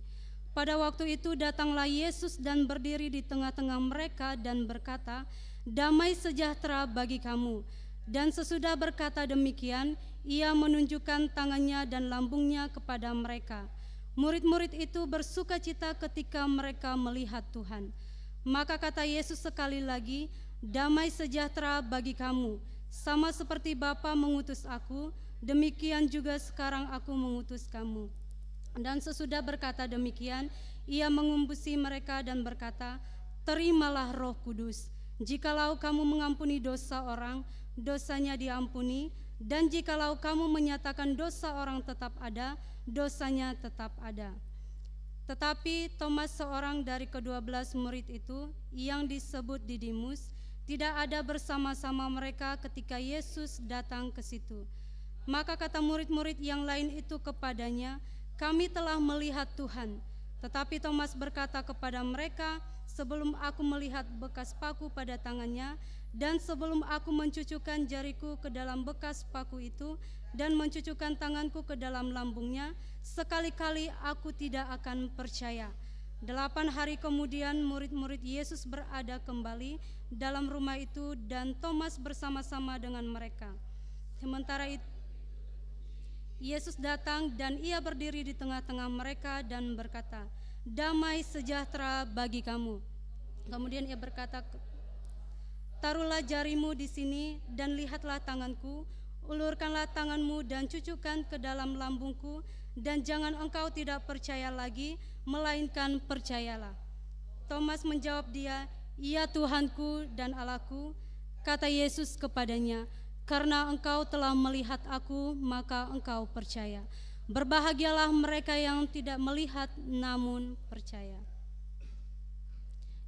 Pada waktu itu datanglah Yesus dan berdiri di tengah-tengah mereka dan berkata, "Damai sejahtera bagi kamu." Dan sesudah berkata demikian, ia menunjukkan tangannya dan lambungnya kepada mereka. Murid-murid itu bersukacita ketika mereka melihat Tuhan. Maka kata Yesus sekali lagi, "Damai sejahtera bagi kamu. Sama seperti Bapa mengutus aku, demikian juga sekarang aku mengutus kamu." Dan sesudah berkata demikian, ia mengumpusi mereka dan berkata, "Terimalah Roh Kudus. Jikalau kamu mengampuni dosa orang, dosanya diampuni, dan jikalau kamu menyatakan dosa orang tetap ada, dosanya tetap ada." Tetapi Thomas, seorang dari ke-12 murid itu, yang disebut Didimus, tidak ada bersama-sama mereka ketika Yesus datang ke situ. Maka kata murid-murid yang lain itu kepadanya, "Kami telah melihat Tuhan." Tetapi Thomas berkata kepada mereka, "Sebelum aku melihat bekas paku pada tangannya, dan sebelum aku mencucukkan jariku ke dalam bekas paku itu, dan mencucukkan tanganku ke dalam lambungnya, sekali-kali aku tidak akan percaya." 8 hari kemudian murid-murid Yesus berada kembali dalam rumah itu, dan Thomas bersama-sama dengan mereka. Sementara itu Yesus datang dan ia berdiri di tengah-tengah mereka dan berkata, "Damai sejahtera bagi kamu." Kemudian ia berkata Taruhlah jarimu di sini dan lihatlah tanganku, ulurkanlah tanganmu dan cucukkan ke dalam lambungku, dan jangan engkau tidak percaya lagi, melainkan percayalah. Thomas menjawab dia, "Ya Tuhanku dan Allahku." Kata Yesus kepadanya, "Karena engkau telah melihat aku, maka engkau percaya. Berbahagialah mereka yang tidak melihat namun percaya."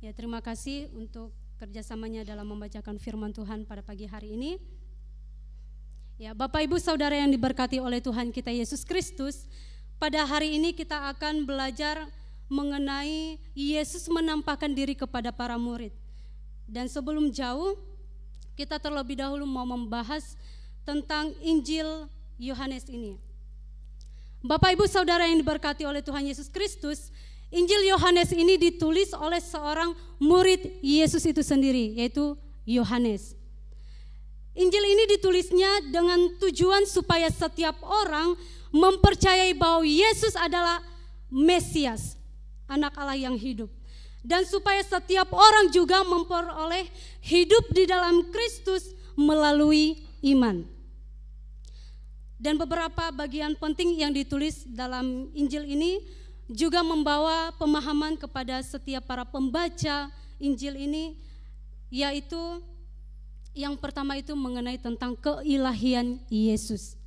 Ya, terima kasih untuk kerjasamanya dalam membacakan firman Tuhan pada pagi hari ini. Ya, Bapak Ibu Saudara yang diberkati oleh Tuhan kita Yesus Kristus, pada hari ini kita akan belajar mengenai Yesus menampakkan diri kepada para murid. Dan sebelum jauh, kita terlebih dahulu mau membahas tentang Injil Yohanes ini. Bapak Ibu Saudara yang diberkati oleh Tuhan Yesus Kristus, Injil Yohanes ini ditulis oleh seorang murid Yesus itu sendiri, yaitu Yohanes. Injil ini ditulisnya dengan tujuan supaya setiap orang mempercayai bahwa Yesus adalah Mesias, Anak Allah yang hidup. Dan supaya setiap orang juga memperoleh hidup di dalam Kristus melalui iman. Dan beberapa bagian penting yang ditulis dalam Injil ini juga membawa pemahaman kepada setiap para pembaca Injil ini, yaitu yang pertama itu mengenai tentang keilahian Yesus.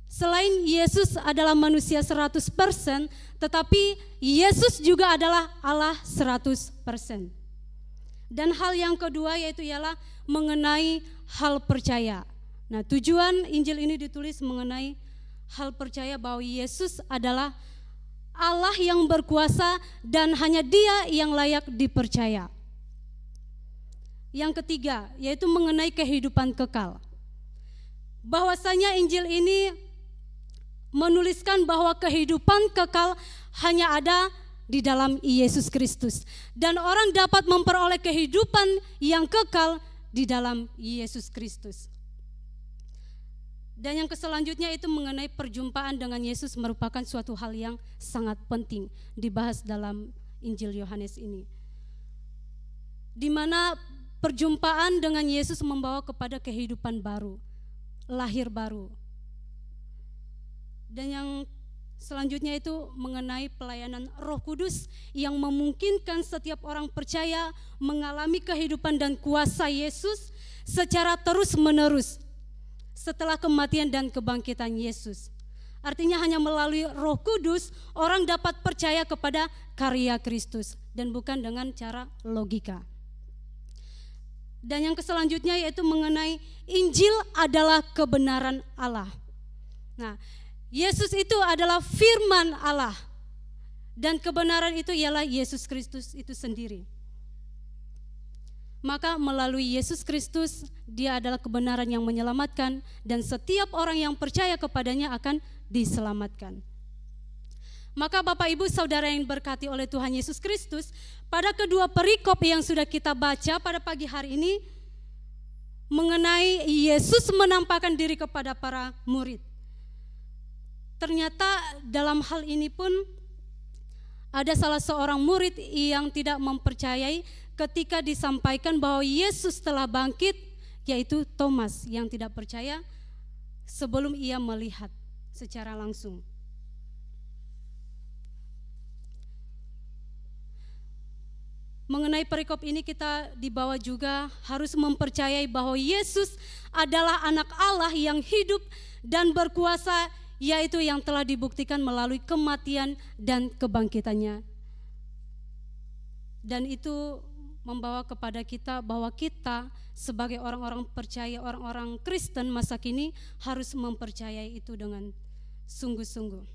Selain Yesus adalah manusia 100%, tetapi Yesus juga adalah Allah 100%. Dan hal yang kedua yaitu ialah mengenai hal percaya. Nah, tujuan Injil ini ditulis mengenai hal percaya bahwa Yesus adalah Allah yang berkuasa dan hanya Dia yang layak dipercaya. Yang ketiga yaitu mengenai kehidupan kekal. Bahwasanya Injil ini menuliskan bahwa kehidupan kekal hanya ada di dalam Yesus Kristus. Dan orang dapat memperoleh kehidupan yang kekal di dalam Yesus Kristus. Dan yang selanjutnya itu mengenai perjumpaan dengan Yesus merupakan suatu hal yang sangat penting dibahas dalam Injil Yohanes ini. Di mana perjumpaan dengan Yesus membawa kepada kehidupan baru, lahir baru. Dan yang selanjutnya itu mengenai pelayanan Roh Kudus yang memungkinkan setiap orang percaya mengalami kehidupan dan kuasa Yesus secara terus-menerus setelah kematian dan kebangkitan Yesus. Artinya hanya melalui Roh Kudus orang dapat percaya kepada karya Kristus dan bukan dengan cara logika. Dan yang selanjutnya yaitu mengenai Injil adalah kebenaran Allah. Nah, Yesus itu adalah firman Allah dan kebenaran itu ialah Yesus Kristus itu sendiri. Maka melalui Yesus Kristus Dia adalah kebenaran yang menyelamatkan dan setiap orang yang percaya kepadanya akan diselamatkan. Maka Bapak Ibu Saudara yang berkati oleh Tuhan Yesus Kristus, pada kedua perikop yang sudah kita baca pada pagi hari ini mengenai Yesus menampakkan diri kepada para murid. Ternyata dalam hal ini pun ada salah seorang murid yang tidak mempercayai ketika disampaikan bahwa Yesus telah bangkit, yaitu Thomas yang tidak percaya sebelum ia melihat secara langsung. Mengenai perikop ini kita dibawa juga harus mempercayai bahwa Yesus adalah anak Allah yang hidup dan berkuasa, yaitu yang telah dibuktikan melalui kematian dan kebangkitannya. Dan itu membawa kepada kita bahwa kita sebagai orang-orang percaya, orang-orang Kristen masa kini harus mempercayai itu dengan sungguh-sungguh.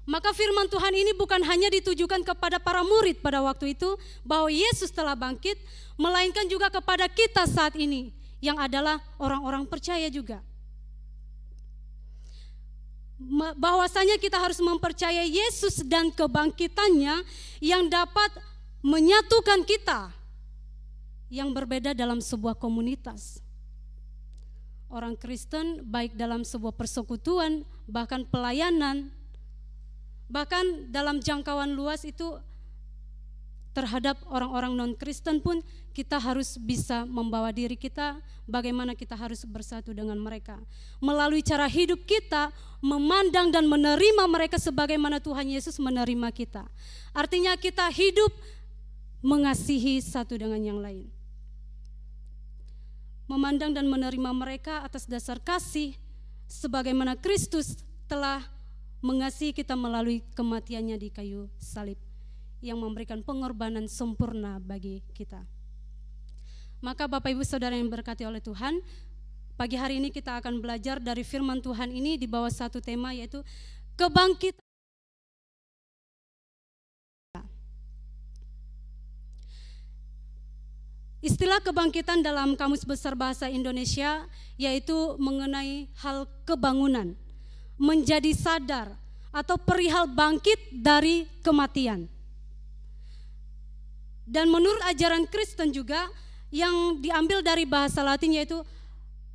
Maka firman Tuhan ini bukan hanya ditujukan kepada para murid pada waktu itu bahwa Yesus telah bangkit, melainkan juga kepada kita saat ini yang adalah orang-orang percaya juga. Bahwasanya kita harus mempercayai Yesus dan kebangkitannya yang dapat menyatukan kita yang berbeda dalam sebuah komunitas. Orang Kristen baik dalam sebuah persekutuan, bahkan pelayanan, bahkan dalam jangkauan luas itu terhadap orang-orang non-Kristen pun kita harus bisa membawa diri kita bagaimana kita harus bersatu dengan mereka. Melalui cara hidup kita, memandang dan menerima mereka sebagaimana Tuhan Yesus menerima kita. Artinya kita hidup mengasihi satu dengan yang lain. Memandang dan menerima mereka atas dasar kasih sebagaimana Kristus telah mengasihi kita melalui kematiannya di kayu salib yang memberikan pengorbanan sempurna bagi kita. Maka Bapak Ibu Saudara yang berkati oleh Tuhan, pagi hari ini kita akan belajar dari firman Tuhan ini di bawah satu tema, yaitu kebangkitan. Istilah kebangkitan dalam Kamus Besar Bahasa Indonesia yaitu mengenai hal kebangunan, menjadi sadar atau perihal bangkit dari kematian. Dan menurut ajaran Kristen juga yang diambil dari bahasa Latin yaitu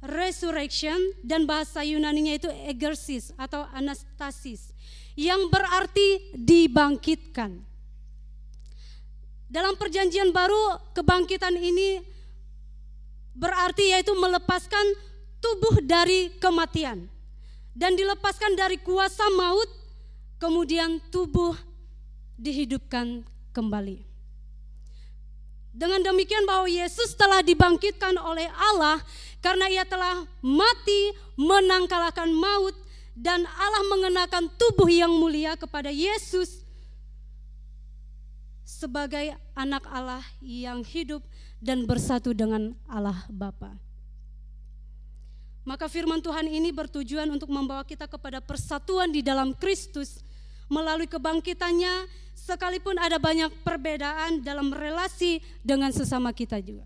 resurrection dan bahasa Yunaninya itu egersis atau anastasis yang berarti dibangkitkan. Dalam perjanjian baru kebangkitan ini berarti yaitu melepaskan tubuh dari kematian dan dilepaskan dari kuasa maut, kemudian tubuh dihidupkan kembali. Dengan demikian bahwa Yesus telah dibangkitkan oleh Allah karena ia telah mati menang kalahkan maut, dan Allah mengenakan tubuh yang mulia kepada Yesus sebagai anak Allah yang hidup dan bersatu dengan Allah Bapa. Maka firman Tuhan ini bertujuan untuk membawa kita kepada persatuan di dalam Kristus melalui kebangkitannya, sekalipun ada banyak perbedaan dalam relasi dengan sesama kita juga.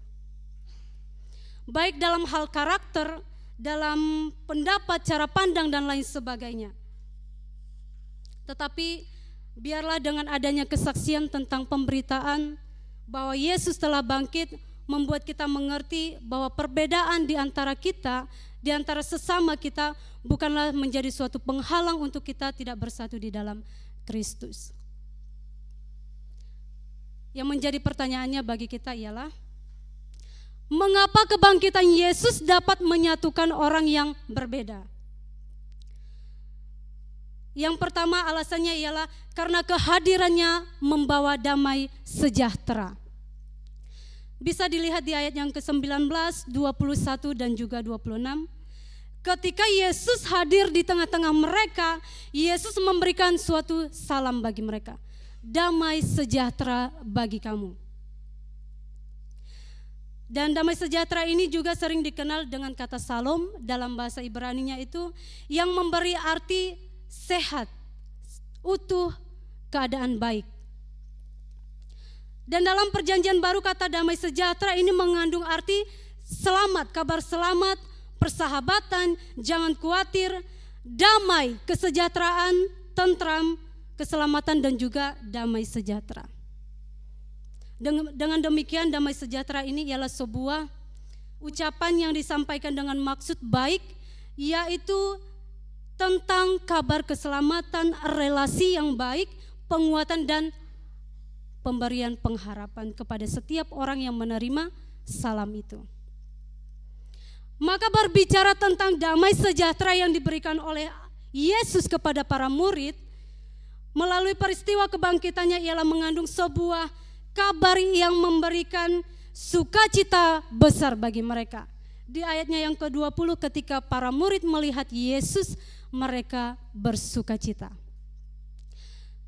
Baik dalam hal karakter, dalam pendapat, cara pandang dan lain sebagainya. Tetapi biarlah dengan adanya kesaksian tentang pemberitaan bahwa Yesus telah bangkit membuat kita mengerti bahwa perbedaan di antara kita, di antara sesama kita bukanlah menjadi suatu penghalang untuk kita tidak bersatu di dalam Kristus. Yang menjadi pertanyaannya bagi kita ialah, mengapa kebangkitan Yesus dapat menyatukan orang yang berbeda? Yang pertama alasannya ialah karena kehadirannya membawa damai sejahtera. Bisa dilihat di ayat yang ke-19, 21 dan juga 26. Ketika Yesus hadir di tengah-tengah mereka, Yesus memberikan suatu salam bagi mereka. Damai sejahtera bagi kamu. Dan damai sejahtera ini juga sering dikenal dengan kata salom dalam bahasa Ibraninya itu, yang memberi arti sehat, utuh, keadaan baik. Dan dalam perjanjian baru kata damai sejahtera ini mengandung arti selamat, kabar selamat, persahabatan, jangan khawatir, damai, kesejahteraan, tentram, keselamatan dan juga damai sejahtera. Dengan demikian damai sejahtera ini ialah sebuah ucapan yang disampaikan dengan maksud baik, yaitu tentang kabar keselamatan, relasi yang baik, penguatan dan pemberian pengharapan kepada setiap orang yang menerima salam itu. Maka berbicara tentang damai sejahtera yang diberikan oleh Yesus kepada para murid melalui peristiwa kebangkitannya ialah mengandung sebuah kabar yang memberikan sukacita besar bagi mereka. Di ayatnya yang ke-20, ketika para murid melihat Yesus, mereka bersukacita.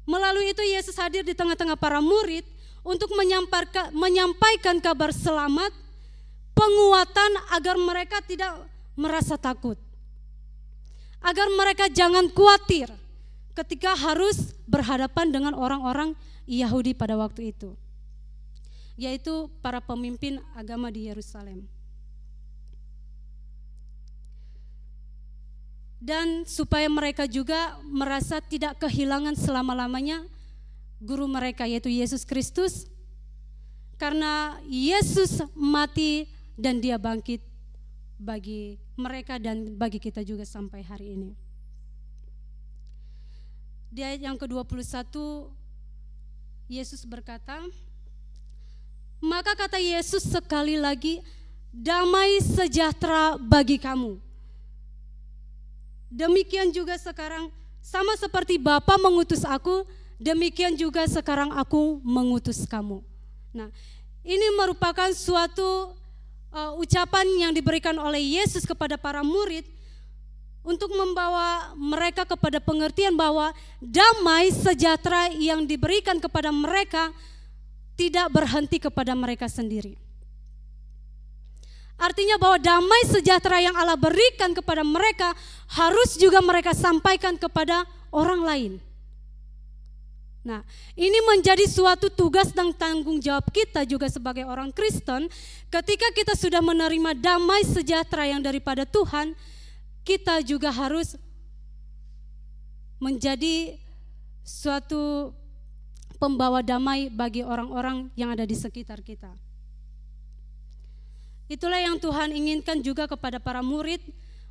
Melalui itu Yesus hadir di tengah-tengah para murid untuk menyampaikan kabar selamat, penguatan agar mereka tidak merasa takut. Agar mereka jangan khawatir ketika harus berhadapan dengan orang-orang Yahudi pada waktu itu, yaitu para pemimpin agama di Yerusalem. Dan supaya mereka juga merasa tidak kehilangan selama-lamanya guru mereka yaitu Yesus Kristus, karena Yesus mati dan dia bangkit bagi mereka dan bagi kita juga sampai hari ini. Di ayat yang ke-21 Yesus berkata, Maka kata Yesus sekali lagi, damai sejahtera bagi kamu. Demikian juga sekarang, sama seperti Bapa mengutus aku, demikian juga sekarang aku mengutus kamu. Nah, ini merupakan suatu ucapan yang diberikan oleh Yesus kepada para murid untuk membawa mereka kepada pengertian bahwa damai sejahtera yang diberikan kepada mereka tidak berhenti kepada mereka sendiri. Artinya bahwa damai sejahtera yang Allah berikan kepada mereka harus juga mereka sampaikan kepada orang lain. Nah, ini menjadi suatu tugas dan tanggung jawab kita juga sebagai orang Kristen. Ketika kita sudah menerima damai sejahtera yang daripada Tuhan, kita juga harus menjadi suatu pembawa damai bagi orang-orang yang ada di sekitar kita. Itulah yang Tuhan inginkan juga kepada para murid,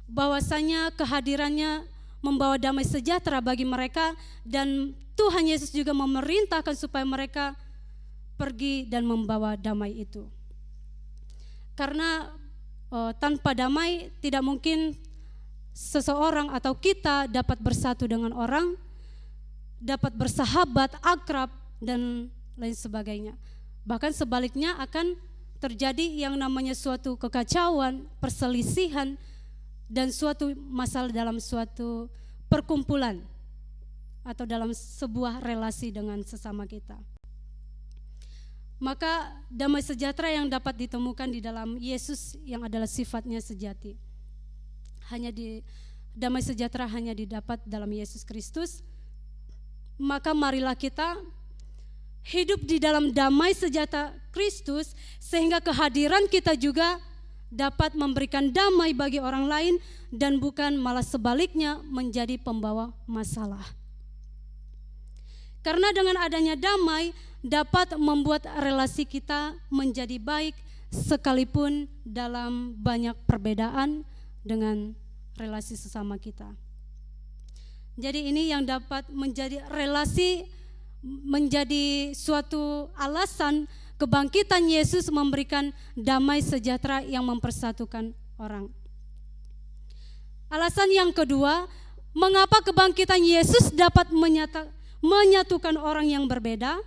bahwasanya kehadirannya membawa damai sejahtera bagi mereka, dan Tuhan Yesus juga memerintahkan supaya mereka pergi dan membawa damai itu. Karena tanpa damai tidak mungkin seseorang atau kita dapat bersatu dengan orang, dapat bersahabat, akrab, dan lain sebagainya. Bahkan sebaliknya akan terjadi yang namanya suatu kekacauan, perselisihan, dan suatu masalah dalam suatu perkumpulan atau dalam sebuah relasi dengan sesama kita. Maka damai sejahtera yang dapat ditemukan di dalam Yesus yang adalah sifatnya sejati. Damai sejahtera hanya didapat dalam Yesus Kristus. Maka marilah kita hidup di dalam damai sejahtera Kristus, sehingga kehadiran kita juga dapat memberikan damai bagi orang lain dan bukan malah sebaliknya menjadi pembawa masalah. Karena dengan adanya damai dapat membuat relasi kita menjadi baik sekalipun dalam banyak perbedaan dengan relasi sesama kita. Jadi ini yang dapat menjadi relasi, menjadi suatu alasan kebangkitan Yesus memberikan damai sejahtera yang mempersatukan orang. Alasan yang kedua, mengapa kebangkitan Yesus dapat menyatukan orang yang berbeda?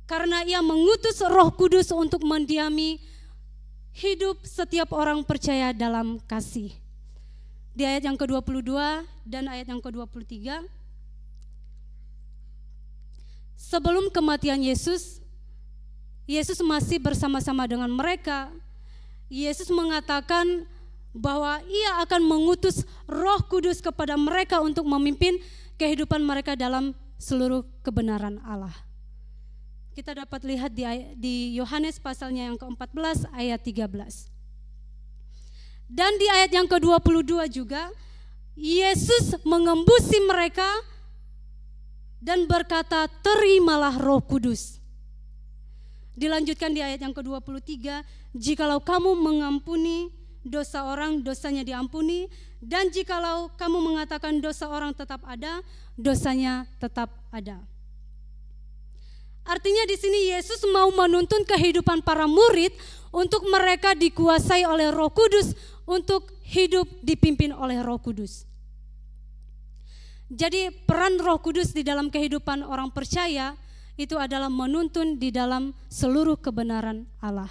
Karena Ia mengutus Roh Kudus untuk mendiami hidup setiap orang percaya dalam kasih. Di ayat yang ke-22 dan ayat yang ke-23, sebelum kematian Yesus masih bersama-sama dengan mereka. Yesus mengatakan bahwa Ia akan mengutus Roh Kudus kepada mereka untuk memimpin kehidupan mereka dalam seluruh kebenaran Allah. Kita dapat lihat di Yohanes pasalnya yang ke-14 ayat 13. Dan di ayat yang ke-22 juga Yesus mengembusi mereka dan berkata, terimalah Roh Kudus. Dilanjutkan di ayat yang ke-23, jikalau kamu mengampuni dosa orang, dosanya diampuni, dan jikalau kamu mengatakan dosa orang tetap ada, dosanya tetap ada. Artinya di sini Yesus mau menuntun kehidupan para murid untuk mereka dikuasai oleh Roh Kudus, untuk hidup dipimpin oleh Roh Kudus. Jadi peran Roh Kudus di dalam kehidupan orang percaya itu adalah menuntun di dalam seluruh kebenaran Allah.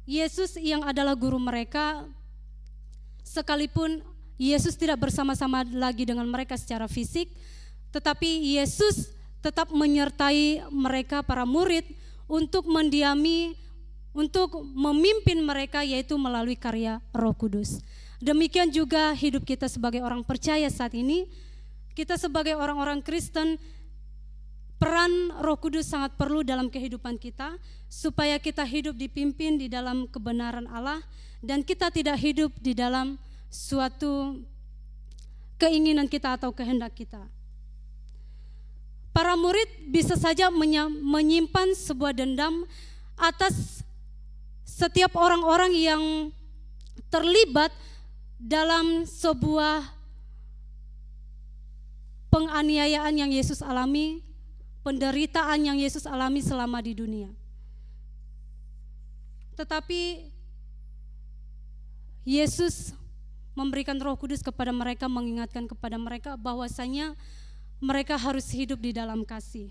Yesus yang adalah guru mereka, sekalipun Yesus tidak bersama-sama lagi dengan mereka secara fisik, tetapi Yesus tetap menyertai mereka para murid untuk mendiami, untuk memimpin mereka, yaitu melalui karya Roh Kudus. Demikian juga hidup kita sebagai orang percaya saat ini. Kita sebagai orang-orang Kristen, peran Roh Kudus sangat perlu dalam kehidupan kita, supaya kita hidup dipimpin di dalam kebenaran Allah, dan kita tidak hidup di dalam suatu keinginan kita atau kehendak kita. Para murid bisa saja menyimpan sebuah dendam atas setiap orang-orang yang terlibat dalam sebuah penganiayaan yang Yesus alami, penderitaan yang Yesus alami selama di dunia. Tetapi Yesus memberikan Roh Kudus kepada mereka, mengingatkan kepada mereka bahwasanya mereka harus hidup di dalam kasih.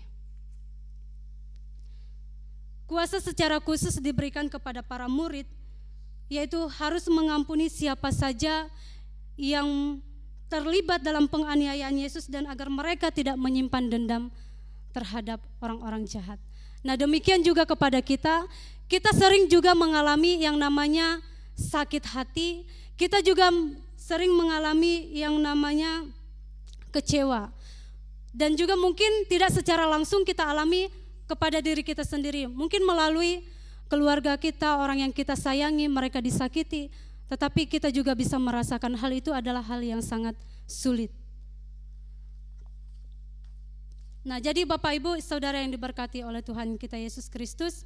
Kuasa secara khusus diberikan kepada para murid, yaitu harus mengampuni siapa saja yang terlibat dalam penganiayaan Yesus dan agar mereka tidak menyimpan dendam terhadap orang-orang jahat. Nah, demikian juga kepada kita sering juga mengalami yang namanya sakit hati, kita juga sering mengalami yang namanya kecewa. Dan juga mungkin tidak secara langsung kita alami kepada diri kita sendiri, mungkin melalui keluarga kita, orang yang kita sayangi, mereka disakiti, tetapi kita juga bisa merasakan hal itu adalah hal yang sangat sulit. Nah, jadi Bapak Ibu Saudara yang diberkati oleh Tuhan kita Yesus Kristus,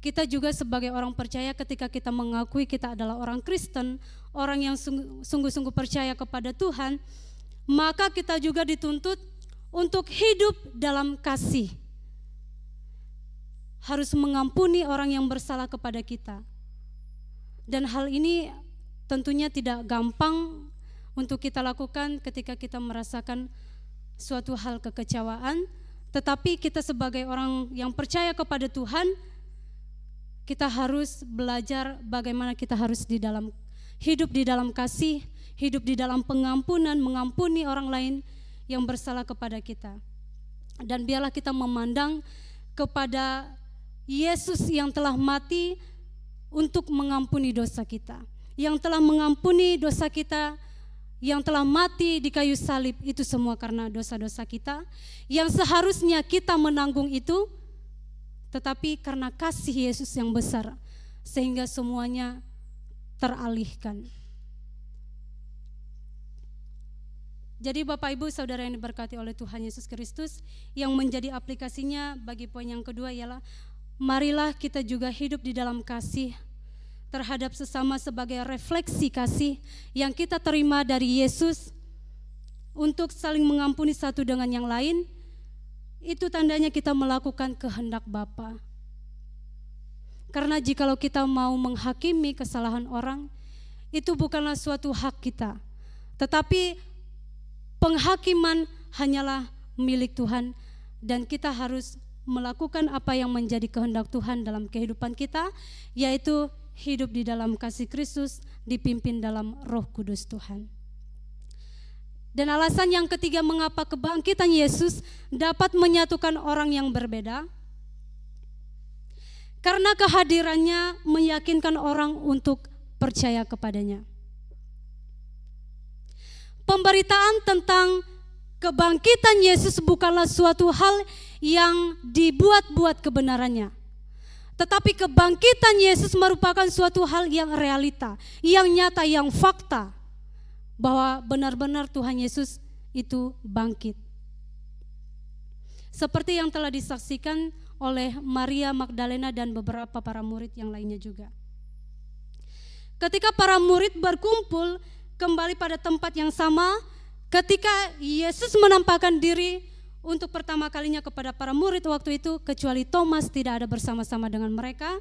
kita juga sebagai orang percaya ketika kita mengakui kita adalah orang Kristen, orang yang sungguh-sungguh percaya kepada Tuhan, maka kita juga dituntut untuk hidup dalam kasih. Harus mengampuni orang yang bersalah kepada kita. Dan hal ini tentunya tidak gampang untuk kita lakukan ketika kita merasakan suatu hal kekecewaan, tetapi kita sebagai orang yang percaya kepada Tuhan, kita harus belajar bagaimana kita harus hidup di dalam kasih, hidup di dalam pengampunan, mengampuni orang lain yang bersalah kepada kita. Dan biarlah kita memandang kepada Yesus yang telah mati untuk mengampuni dosa kita, yang telah mengampuni dosa kita, yang telah mati di kayu salib, itu semua karena dosa-dosa kita, yang seharusnya kita menanggung itu, tetapi karena kasih Yesus yang besar, sehingga semuanya teralihkan. Jadi Bapak Ibu Saudara yang diberkati oleh Tuhan Yesus Kristus, yang menjadi aplikasinya bagi poin yang kedua ialah marilah kita juga hidup di dalam kasih terhadap sesama sebagai refleksi kasih yang kita terima dari Yesus untuk saling mengampuni satu dengan yang lain. Itu tandanya kita melakukan kehendak Bapa. Karena jikalau kita mau menghakimi kesalahan orang, itu bukanlah suatu hak kita, tetapi penghakiman hanyalah milik Tuhan, dan kita harus melakukan apa yang menjadi kehendak Tuhan dalam kehidupan kita, yaitu hidup di dalam kasih Kristus, dipimpin dalam Roh Kudus Tuhan. Dan alasan yang ketiga mengapa kebangkitan Yesus dapat menyatukan orang yang berbeda, karena kehadirannya meyakinkan orang untuk percaya kepadanya. Pemberitaan tentang kebangkitan Yesus bukanlah suatu hal yang dibuat-buat kebenarannya, tetapi kebangkitan Yesus merupakan suatu hal yang realita, yang nyata, yang fakta, bahwa benar-benar Tuhan Yesus itu bangkit. Seperti yang telah disaksikan oleh Maria Magdalena dan beberapa para murid yang lainnya juga. Ketika para murid berkumpul kembali pada tempat yang sama, ketika Yesus menampakkan diri untuk pertama kalinya kepada para murid waktu itu, kecuali Thomas tidak ada bersama-sama dengan mereka,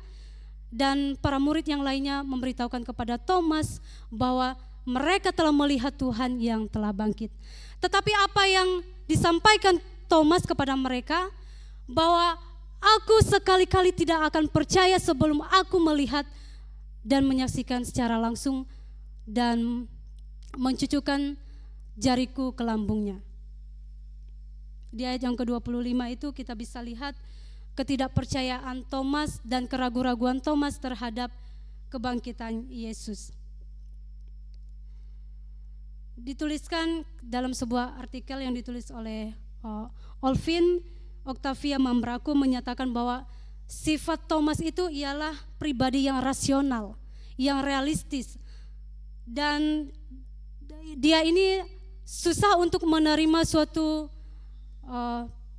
dan para murid yang lainnya memberitahukan kepada Thomas bahwa mereka telah melihat Tuhan yang telah bangkit. Tetapi apa yang disampaikan Thomas kepada mereka, bahwa aku sekali-kali tidak akan percaya sebelum aku melihat dan menyaksikan secara langsung dan mencucukkan jariku ke lambungnya. Di ayat yang ke-25 itu kita bisa lihat ketidakpercayaan Thomas dan keraguan-raguan Thomas terhadap kebangkitan Yesus. Dituliskan dalam sebuah artikel yang ditulis oleh Olvin Octavia Mambraku, menyatakan bahwa sifat Thomas itu ialah pribadi yang rasional, yang realistis, dan dia ini susah untuk menerima suatu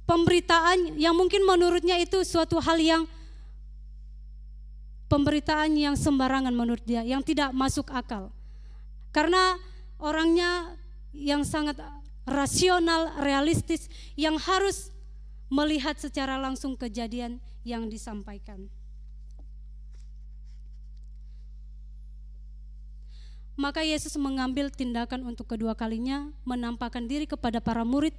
pemberitaan yang mungkin menurutnya itu suatu hal yang pemberitaan yang sembarangan menurut dia, yang tidak masuk akal. Karena orangnya yang sangat rasional, realistis, yang harus melihat secara langsung kejadian yang disampaikan. Maka Yesus mengambil tindakan untuk kedua kalinya, menampakkan diri kepada para murid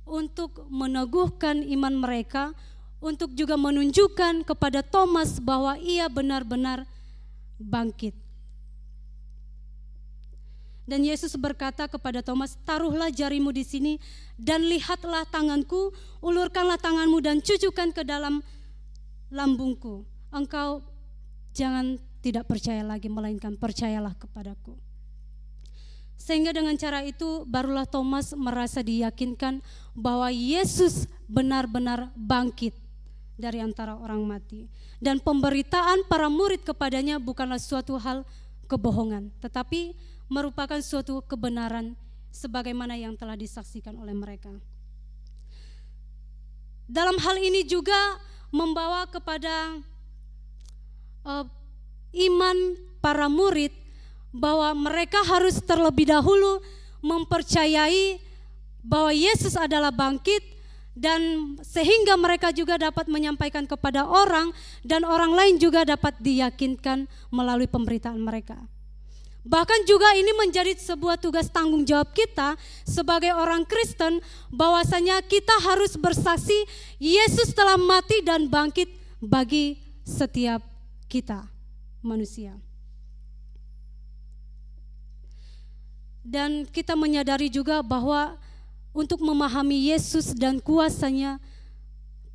untuk meneguhkan iman mereka, untuk juga menunjukkan kepada Thomas bahwa ia benar-benar bangkit. Dan Yesus berkata kepada Thomas, taruhlah jarimu di sini dan lihatlah tanganku, ulurkanlah tanganmu dan cucukkan ke dalam lambungku. Engkau jangan tidak percaya lagi, melainkan percayalah kepadaku. Sehingga dengan cara itu barulah Thomas merasa diyakinkan bahwa Yesus benar-benar bangkit dari antara orang mati. Dan pemberitaan para murid kepadanya bukanlah suatu hal kebohongan, tetapi merupakan suatu kebenaran sebagaimana yang telah disaksikan oleh mereka. Dalam hal ini juga membawa kepada iman para murid bahwa mereka harus terlebih dahulu mempercayai bahwa Yesus adalah bangkit, dan sehingga mereka juga dapat menyampaikan kepada orang dan orang lain juga dapat diyakinkan melalui pemberitaan mereka. Bahkan juga ini menjadi sebuah tugas tanggung jawab kita sebagai orang Kristen, bahwasanya kita harus bersaksi Yesus telah mati dan bangkit bagi setiap kita manusia. Dan kita menyadari juga bahwa untuk memahami Yesus dan kuasanya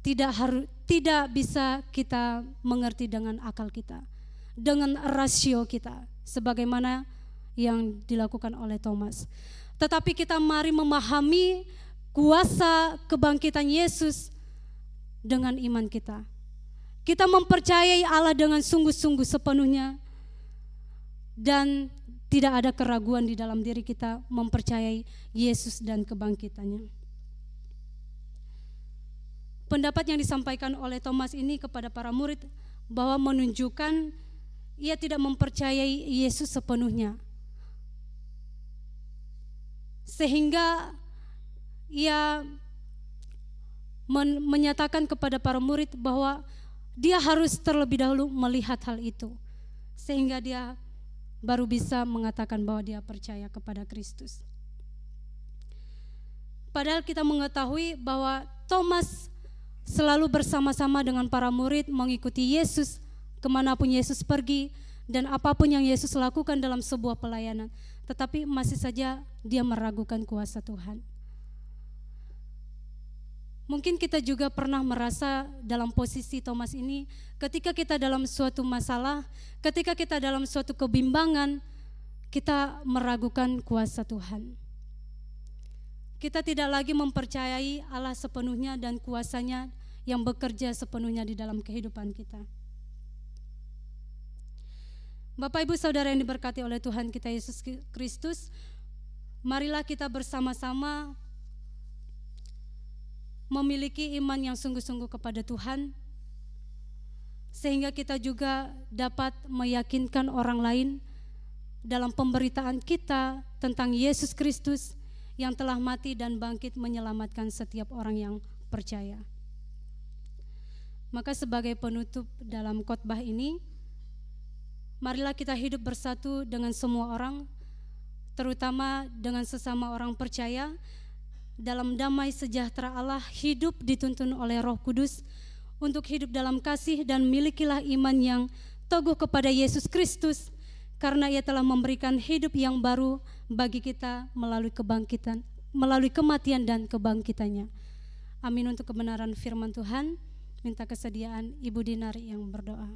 tidak bisa kita mengerti dengan akal kita, dengan rasio kita, sebagaimana yang dilakukan oleh Thomas. Tetapi kita mari memahami kuasa kebangkitan Yesus dengan iman kita. Kita mempercayai Allah dengan sungguh-sungguh sepenuhnya, dan tidak ada keraguan di dalam diri kita mempercayai Yesus dan kebangkitannya. Pendapat yang disampaikan oleh Thomas ini kepada para murid bahwa menunjukkan ia tidak mempercayai Yesus sepenuhnya, sehingga ia menyatakan kepada para murid bahwa dia harus terlebih dahulu melihat hal itu, sehingga dia baru bisa mengatakan bahwa dia percaya kepada Kristus. Padahal kita mengetahui bahwa Thomas selalu bersama-sama dengan para murid mengikuti Yesus kemanapun Yesus pergi dan apapun yang Yesus lakukan dalam sebuah pelayanan. Tetapi masih saja dia meragukan kuasa Tuhan. Mungkin kita juga pernah merasa dalam posisi Thomas ini, ketika kita dalam suatu masalah, ketika kita dalam suatu kebimbangan, kita meragukan kuasa Tuhan. Kita tidak lagi mempercayai Allah sepenuhnya dan kuasanya yang bekerja sepenuhnya di dalam kehidupan kita. Bapak Ibu Saudara yang diberkati oleh Tuhan kita Yesus Kristus, marilah kita bersama-sama memiliki iman yang sungguh-sungguh kepada Tuhan, sehingga kita juga dapat meyakinkan orang lain dalam pemberitaan kita tentang Yesus Kristus yang telah mati dan bangkit menyelamatkan setiap orang yang percaya. Maka sebagai penutup dalam khotbah ini, marilah kita hidup bersatu dengan semua orang, terutama dengan sesama orang percaya, dalam damai sejahtera Allah, hidup dituntun oleh Roh Kudus untuk hidup dalam kasih, dan milikilah iman yang teguh kepada Yesus Kristus, karena Ia telah memberikan hidup yang baru bagi kita melalui kebangkitan, melalui kematian dan kebangkitannya. Amin. Untuk kebenaran firman Tuhan, minta kesediaan Ibu Dinari yang berdoa.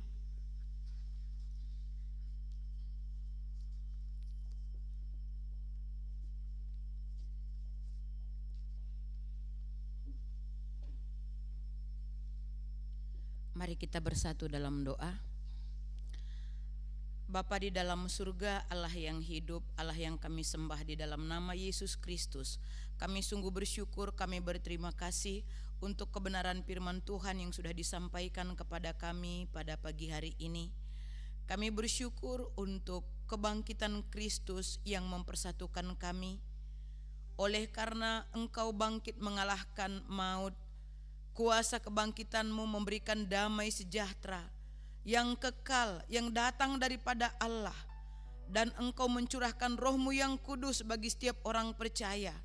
Mari kita bersatu dalam doa. Bapa di dalam surga, Allah yang hidup, Allah yang kami sembah di dalam nama Yesus Kristus, kami sungguh bersyukur, kami berterima kasih untuk kebenaran firman Tuhan yang sudah disampaikan kepada kami pada pagi hari ini. Kami bersyukur untuk kebangkitan Kristus yang mempersatukan kami. Oleh karena Engkau bangkit mengalahkan maut, kuasa kebangkitan-Mu memberikan damai sejahtera yang kekal yang datang daripada Allah, dan Engkau mencurahkan Roh-Mu yang kudus bagi setiap orang percaya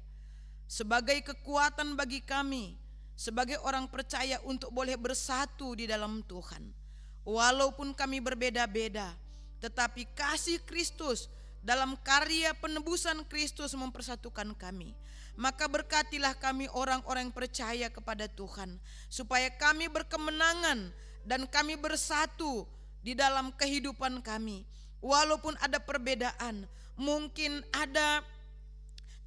sebagai kekuatan bagi kami sebagai orang percaya untuk boleh bersatu di dalam Tuhan. Walaupun kami berbeda-beda, tetapi kasih Kristus dalam karya penebusan Kristus mempersatukan kami. Maka berkatilah kami orang-orang percaya kepada Tuhan, supaya kami berkemenangan dan kami bersatu di dalam kehidupan kami. Walaupun ada perbedaan, mungkin ada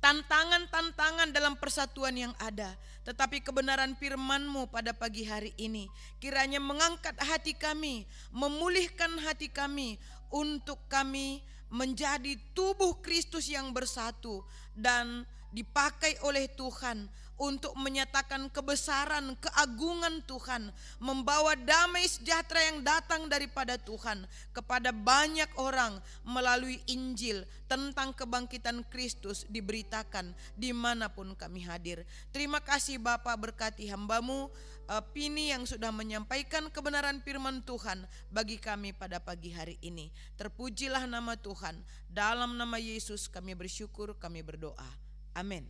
tantangan-tantangan dalam persatuan yang ada, tetapi kebenaran firman-Mu pada pagi hari ini kiranya mengangkat hati kami, memulihkan hati kami untuk kami menjadi tubuh Kristus yang bersatu dan dipakai oleh Tuhan untuk menyatakan kebesaran, keagungan Tuhan, membawa damai sejahtera yang datang daripada Tuhan kepada banyak orang melalui Injil tentang kebangkitan Kristus diberitakan dimanapun kami hadir. Terima kasih Bapa, berkati hamba-Mu Pini yang sudah menyampaikan kebenaran firman Tuhan bagi kami pada pagi hari ini. Terpujilah nama Tuhan. Dalam nama Yesus kami bersyukur, kami berdoa. Amin.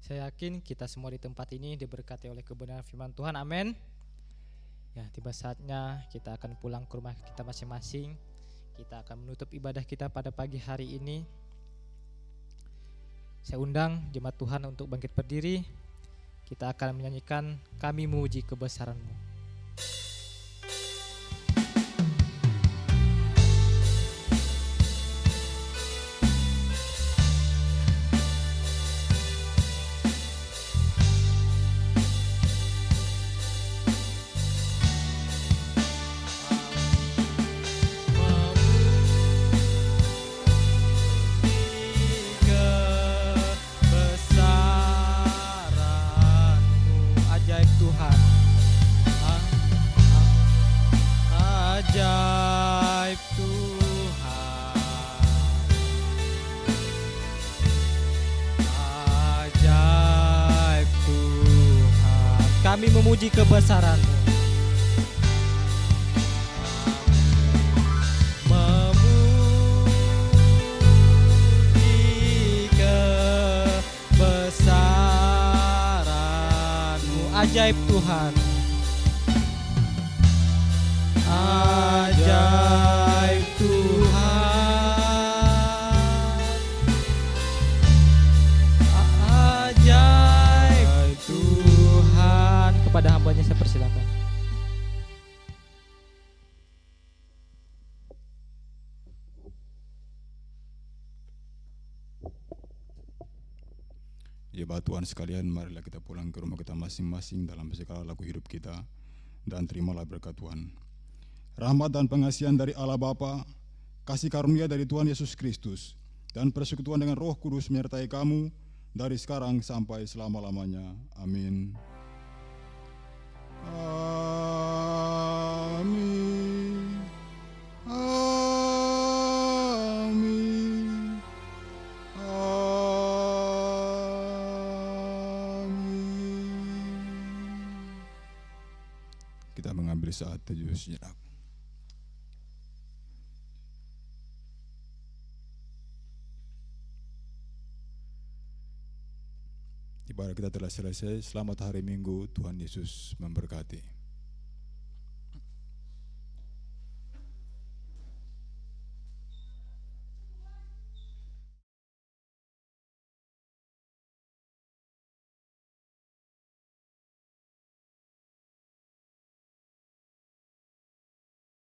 Saya yakin kita semua di tempat ini diberkati oleh kebenaran firman Tuhan. Amin. Ya, tiba saatnya kita akan pulang ke rumah kita masing-masing. Kita akan menutup ibadah kita pada pagi hari ini. Saya undang jemaat Tuhan untuk bangkit berdiri. Kita akan menyanyikan Kami Memuji Kebesaran-Mu. Kami memuji kebesaran-Mu. Memuji kebesaran-Mu. Ajaib Tuhan. Ajaib Tuhan. Ajaib Tuhan. Kepada hambanya saya persilakan. Jemaat Tuhan sekalian, marilah kita pulang ke rumah kita masing-masing dalam segala laku hidup kita, dan terimalah berkat Tuhan. Rahmat dan pengasihan dari Allah Bapa, kasih karunia dari Tuhan Yesus Kristus, dan persekutuan dengan Roh Kudus menyertai kamu dari sekarang sampai selama-lamanya. Amin. Amin. Amin. Amin. Kita mengambil saat teduh sejenak. Ibadah kita telah selesai. Selamat hari Minggu. Tuhan Yesus memberkati.